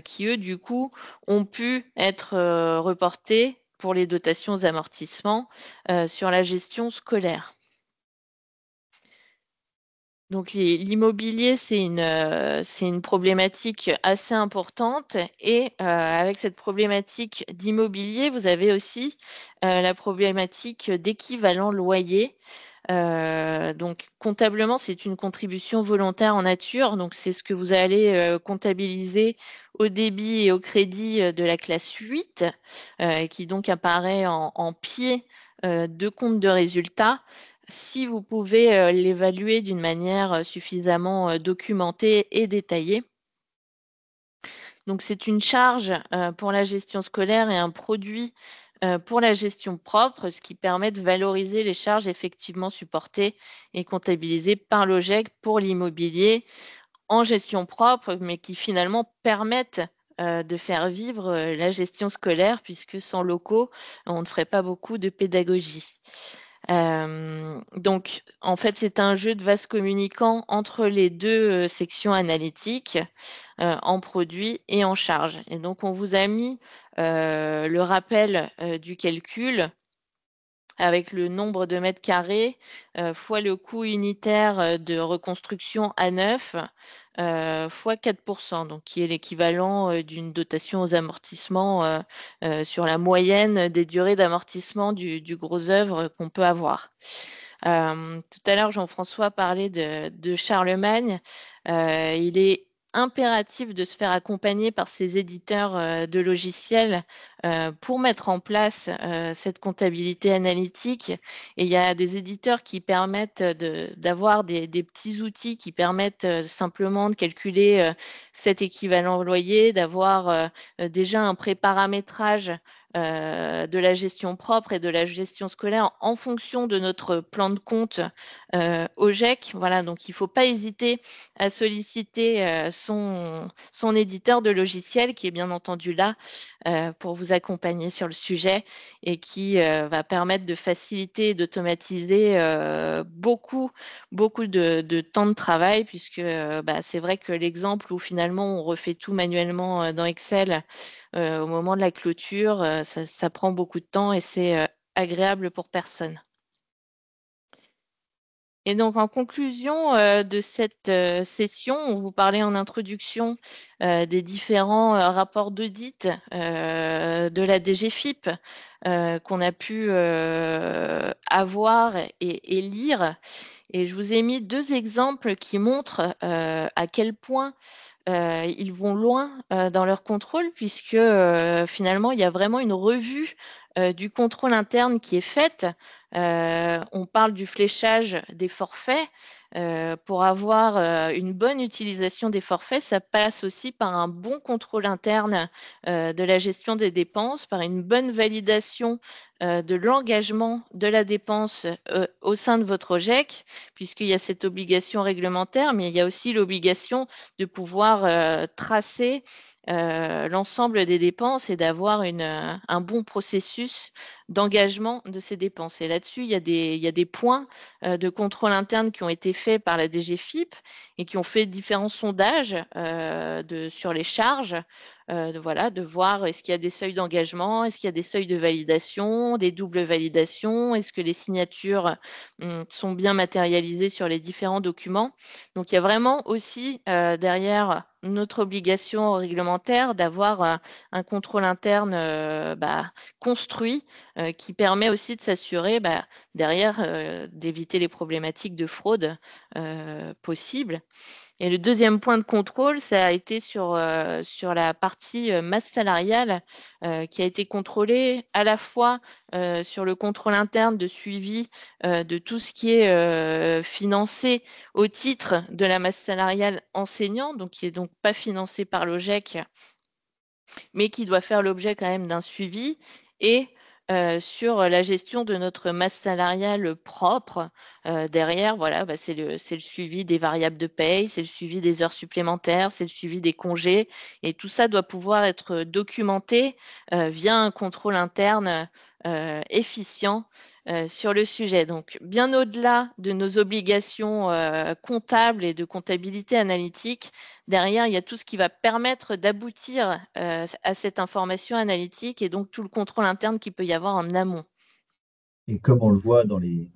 qui, eux, du coup, ont pu être reportés pour les dotations aux amortissements sur la gestion scolaire. Donc l'immobilier, c'est une problématique assez importante et avec cette problématique d'immobilier, vous avez aussi la problématique d'équivalent loyer. Donc comptablement, c'est une contribution volontaire en nature. Donc c'est ce que vous allez comptabiliser au débit et au crédit de la classe 8, qui donc apparaît en pied de compte de résultat. Si vous pouvez l'évaluer d'une manière suffisamment documentée et détaillée. Donc c'est une charge pour la gestion scolaire et un produit pour la gestion propre, ce qui permet de valoriser les charges effectivement supportées et comptabilisées par l'OGEC pour l'immobilier en gestion propre, mais qui finalement permettent de faire vivre la gestion scolaire, puisque sans locaux, on ne ferait pas beaucoup de pédagogie. Donc, en fait, c'est un jeu de vase communicant entre les deux sections analytiques en produit et en charge. Et donc, on vous a mis le rappel du calcul avec le nombre de mètres carrés fois le coût unitaire de reconstruction à neuf fois 4%, donc qui est l'équivalent d'une dotation aux amortissements sur la moyenne des durées d'amortissement du gros œuvre qu'on peut avoir. Tout à l'heure, Jean-François parlait de Charlemagne. Il est impératif de se faire accompagner par ces éditeurs de logiciels pour mettre en place cette comptabilité analytique. Et il y a des éditeurs qui permettent d'avoir des petits outils qui permettent simplement de calculer cet équivalent loyer, d'avoir déjà un préparamétrage de la gestion propre et de la gestion scolaire en fonction de notre plan de compte OGEC. Voilà, donc il ne faut pas hésiter à solliciter son éditeur de logiciel qui est bien entendu là pour vous accompagner sur le sujet et qui va permettre de faciliter et d'automatiser beaucoup de temps de travail, puisque c'est vrai que l'exemple où finalement on refait tout manuellement dans Excel au moment de la clôture, ça prend beaucoup de temps et c'est agréable pour personne. Et donc, en conclusion de cette session, on vous parlait en introduction des différents rapports d'audit de la DGFiP qu'on a pu avoir et lire. Et je vous ai mis deux exemples qui montrent à quel point ils vont loin dans leur contrôle, puisque finalement, il y a vraiment une revue du contrôle interne qui est faite. On parle du fléchage des forfaits. Pour avoir une bonne utilisation des forfaits, ça passe aussi par un bon contrôle interne de la gestion des dépenses, par une bonne validation de l'engagement de la dépense au sein de votre OGEC, puisqu'il y a cette obligation réglementaire, mais il y a aussi l'obligation de pouvoir tracer l'ensemble des dépenses et d'avoir un bon processus d'engagement de ces dépenses. Et là-dessus, il y a des points de contrôle interne qui ont été faits par la DGFiP et qui ont fait différents sondages sur les charges, de voir est-ce qu'il y a des seuils d'engagement, est-ce qu'il y a des seuils de validation, des doubles validations, est-ce que les signatures sont bien matérialisées sur les différents documents. Donc, il y a vraiment aussi derrière notre obligation réglementaire d'avoir un contrôle interne construit qui permet aussi de s'assurer derrière d'éviter les problématiques de fraude possibles. Et le deuxième point de contrôle, ça a été sur la partie masse salariale qui a été contrôlée à la fois sur le contrôle interne de suivi de tout ce qui est financé au titre de la masse salariale enseignante, donc qui n'est donc pas financé par l'OGEC, mais qui doit faire l'objet quand même d'un suivi, et sur la gestion de notre masse salariale propre. Derrière, voilà, c'est le suivi des variables de paye, c'est le suivi des heures supplémentaires, c'est le suivi des congés, et tout ça doit pouvoir être documenté via un contrôle interne efficient sur le sujet. Donc, bien au-delà de nos obligations comptables et de comptabilité analytique, derrière, il y a tout ce qui va permettre d'aboutir à cette information analytique et donc tout le contrôle interne qu'il peut y avoir en amont. Et comme on le voit dans les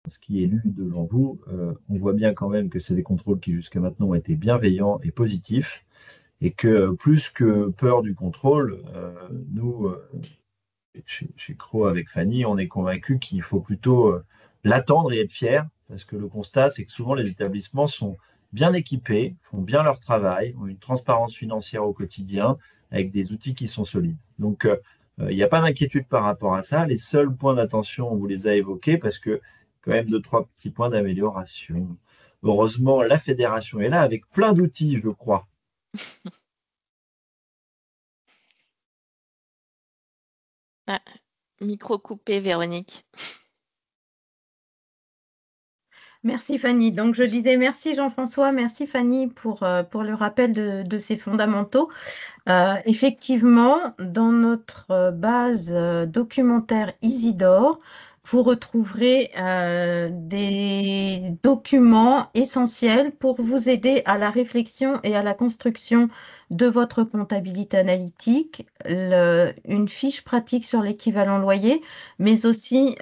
ce qui est lu devant vous, on voit bien quand même que c'est des contrôles qui jusqu'à maintenant ont été bienveillants et positifs, et que plus que peur du contrôle, nous, chez Crowe avec Fanny, on est convaincus qu'il faut plutôt l'attendre et être fier, parce que le constat, c'est que souvent les établissements sont bien équipés, font bien leur travail, ont une transparence financière au quotidien, avec des outils qui sont solides. Donc, il n'y a pas d'inquiétude par rapport à ça. Les seuls points d'attention, on vous les a évoqués, parce que quand même deux, trois petits points d'amélioration. Heureusement, la fédération est là avec plein d'outils, je crois. Ah, micro coupé, Véronique. Merci Fanny. Donc je disais merci Jean-François, merci Fanny pour le rappel de ces fondamentaux. Effectivement, dans notre base documentaire Isidore, vous retrouverez des documents essentiels pour vous aider à la réflexion et à la construction de votre comptabilité analytique, une fiche pratique sur l'équivalent loyer, mais aussi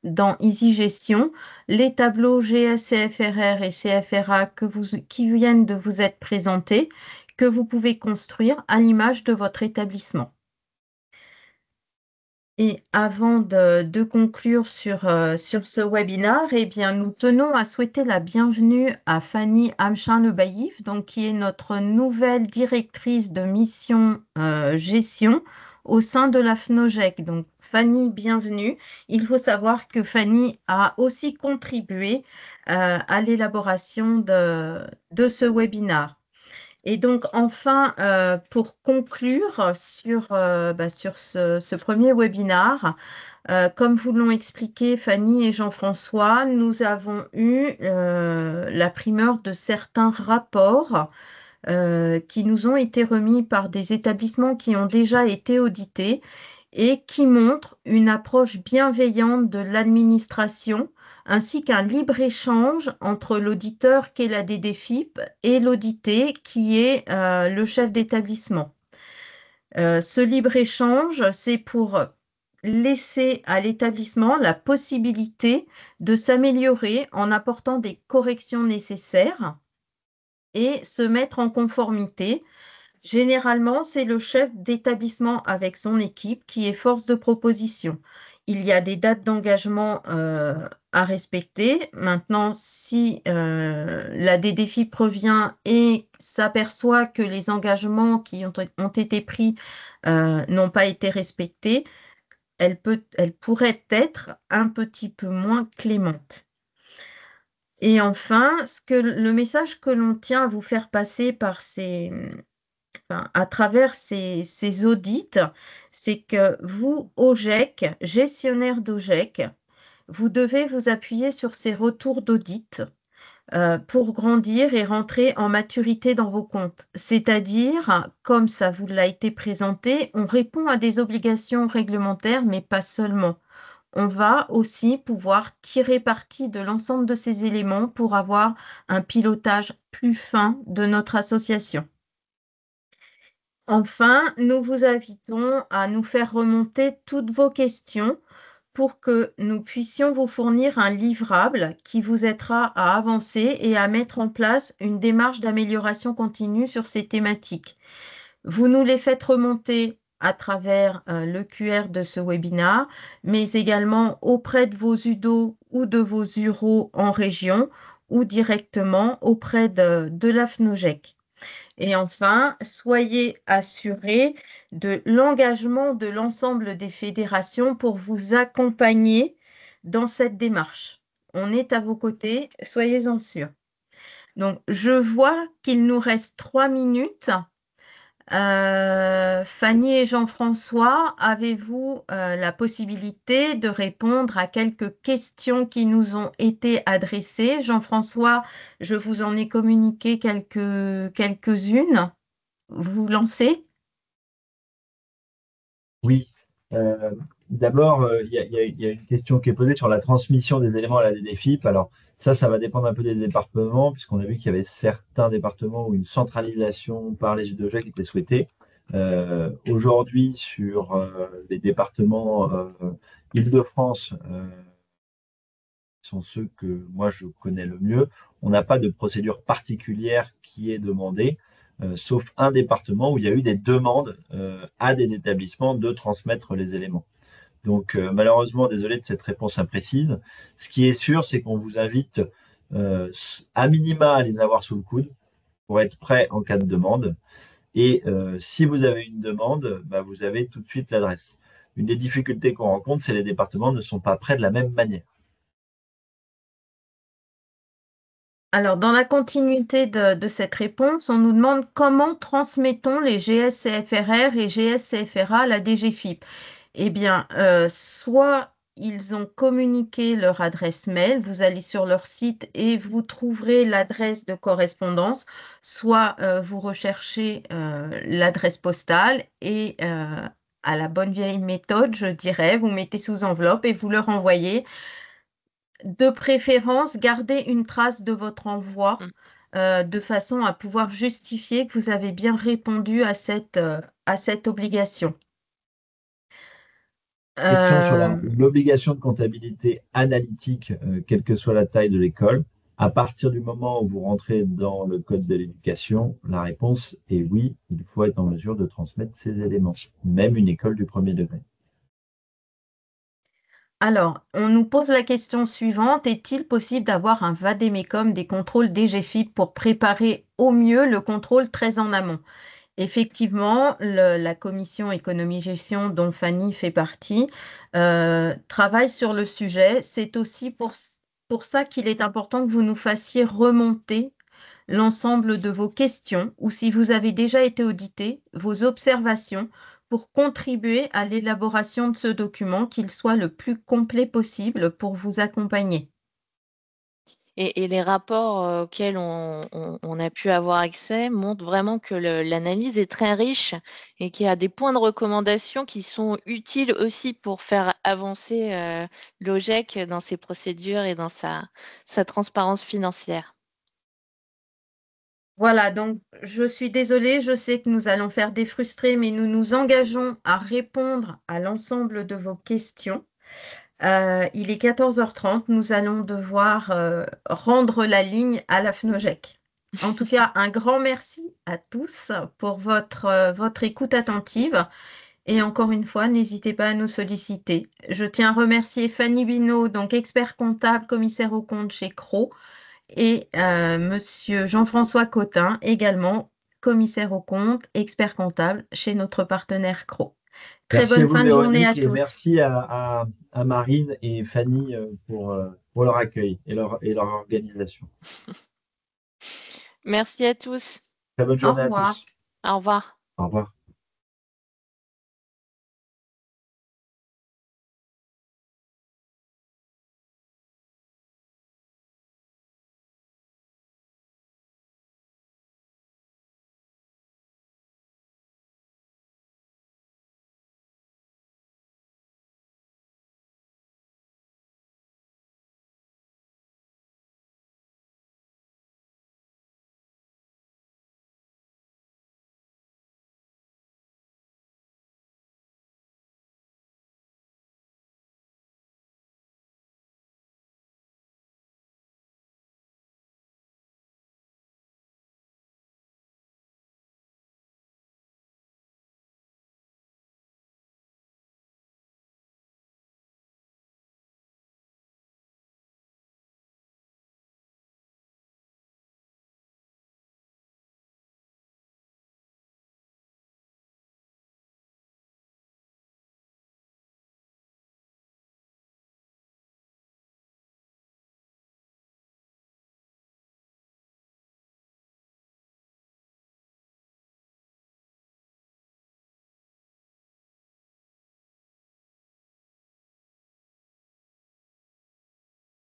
dans EasyGestion, les tableaux GS-CFRR et CFRA qui viennent de vous être présentés, que vous pouvez construire à l'image de votre établissement. Et avant de conclure sur ce webinaire, eh bien, nous tenons à souhaiter la bienvenue à Fanny Amchin-Lebaïf, donc qui est notre nouvelle directrice de mission gestion au sein de la FNOGEC. Donc, Fanny, bienvenue. Il faut savoir que Fanny a aussi contribué à l'élaboration de ce webinaire. Et donc, enfin, pour conclure sur ce premier webinaire, comme vous l'ont expliqué Fanny et Jean-François, nous avons eu la primeur de certains rapports qui nous ont été remis par des établissements qui ont déjà été audités et qui montrent une approche bienveillante de l'administration ainsi qu'un libre-échange entre l'auditeur qu'est la DDFiP et l'audité qui est le chef d'établissement. Ce libre-échange, c'est pour laisser à l'établissement la possibilité de s'améliorer en apportant des corrections nécessaires et se mettre en conformité. Généralement, c'est le chef d'établissement avec son équipe qui est force de proposition. Il y a des dates d'engagement à respecter. Maintenant, si la DDFiP revient et s'aperçoit que les engagements qui ont été pris n'ont pas été respectés, elle pourrait être un petit peu moins clémente. Et enfin, le message que l'on tient à vous faire passer à travers ces audits, c'est que vous, OGEC, gestionnaire d'OGEC, vous devez vous appuyer sur ces retours d'audit pour grandir et rentrer en maturité dans vos comptes. C'est-à-dire, comme ça vous l'a été présenté, on répond à des obligations réglementaires, mais pas seulement. On va aussi pouvoir tirer parti de l'ensemble de ces éléments pour avoir un pilotage plus fin de notre association. Enfin, nous vous invitons à nous faire remonter toutes vos questions pour que nous puissions vous fournir un livrable qui vous aidera à avancer et à mettre en place une démarche d'amélioration continue sur ces thématiques. Vous nous les faites remonter à travers le QR de ce webinaire, mais également auprès de vos UDO ou de vos URO en région ou directement auprès de la FNOGEC. Et enfin, soyez assurés de l'engagement de l'ensemble des fédérations pour vous accompagner dans cette démarche. On est à vos côtés, soyez-en sûrs. Donc, je vois qu'il nous reste 3 minutes. Fanny et Jean-François, avez-vous la possibilité de répondre à quelques questions qui nous ont été adressées? Jean-François, je vous en ai communiqué quelques-unes. Vous lancez? Oui. D'abord, il y a une question qui est posée sur la transmission des éléments à la DDFiP. Alors, ça va dépendre un peu des départements, puisqu'on a vu qu'il y avait certains départements où une centralisation par les UDOGEC était souhaitée. Aujourd'hui, sur les départements Île-de-France, qui sont ceux que moi je connais le mieux, on n'a pas de procédure particulière qui est demandée, sauf un département où il y a eu des demandes à des établissements de transmettre les éléments. Donc, malheureusement, désolé de cette réponse imprécise. Ce qui est sûr, c'est qu'on vous invite à minima à les avoir sous le coude pour être prêt en cas de demande. Et si vous avez une demande, bah, vous avez tout de suite l'adresse. Une des difficultés qu'on rencontre, c'est que les départements ne sont pas prêts de la même manière. Alors, dans la continuité de cette réponse, on nous demande comment transmettons les GSCFRR et GSCFRA à la DGFiP. Eh bien, soit ils ont communiqué leur adresse mail, vous allez sur leur site et vous trouverez l'adresse de correspondance, soit vous recherchez l'adresse postale et à la bonne vieille méthode, je dirais, vous mettez sous enveloppe et vous leur envoyez. De préférence, gardez une trace de votre envoi de façon à pouvoir justifier que vous avez bien répondu à cette obligation. Question sur Euh, l'obligation de comptabilité analytique, quelle que soit la taille de l'école. À partir du moment où vous rentrez dans le code de l'éducation, la réponse est oui, il faut être en mesure de transmettre ces éléments, même une école du premier degré. Alors, on nous pose la question suivante, est-il possible d'avoir un vade-mecum des contrôles DGFiP pour préparer au mieux le contrôle très en amont? Effectivement, la commission économie-gestion dont Fanny fait partie travaille sur le sujet. C'est aussi pour ça qu'il est important que vous nous fassiez remonter l'ensemble de vos questions ou si vous avez déjà été audité, vos observations pour contribuer à l'élaboration de ce document, qu'il soit le plus complet possible pour vous accompagner. Et les rapports auxquels on a pu avoir accès montrent vraiment que l'analyse est très riche et qu'il y a des points de recommandation qui sont utiles aussi pour faire avancer l'OGEC dans ses procédures et dans sa transparence financière. Voilà, donc je suis désolée, je sais que nous allons faire des frustrés, mais nous nous engageons à répondre à l'ensemble de vos questions. Il est 14h30, nous allons devoir rendre la ligne à la FNOGEC. En tout cas, un grand merci à tous pour votre écoute attentive. Et encore une fois, n'hésitez pas à nous solliciter. Je tiens à remercier Fanny Binot, donc expert comptable, commissaire aux comptes chez Cros, et Monsieur Jean-François Cotin, également commissaire aux comptes, expert comptable chez notre partenaire Cros. Très Merci à bonne vous, fin de journée à Véronique, et tous. merci à Marine et Fanny pour leur accueil et leur organisation. Merci à tous. Très bonne Au journée à revoir. tous. Au revoir. Au revoir.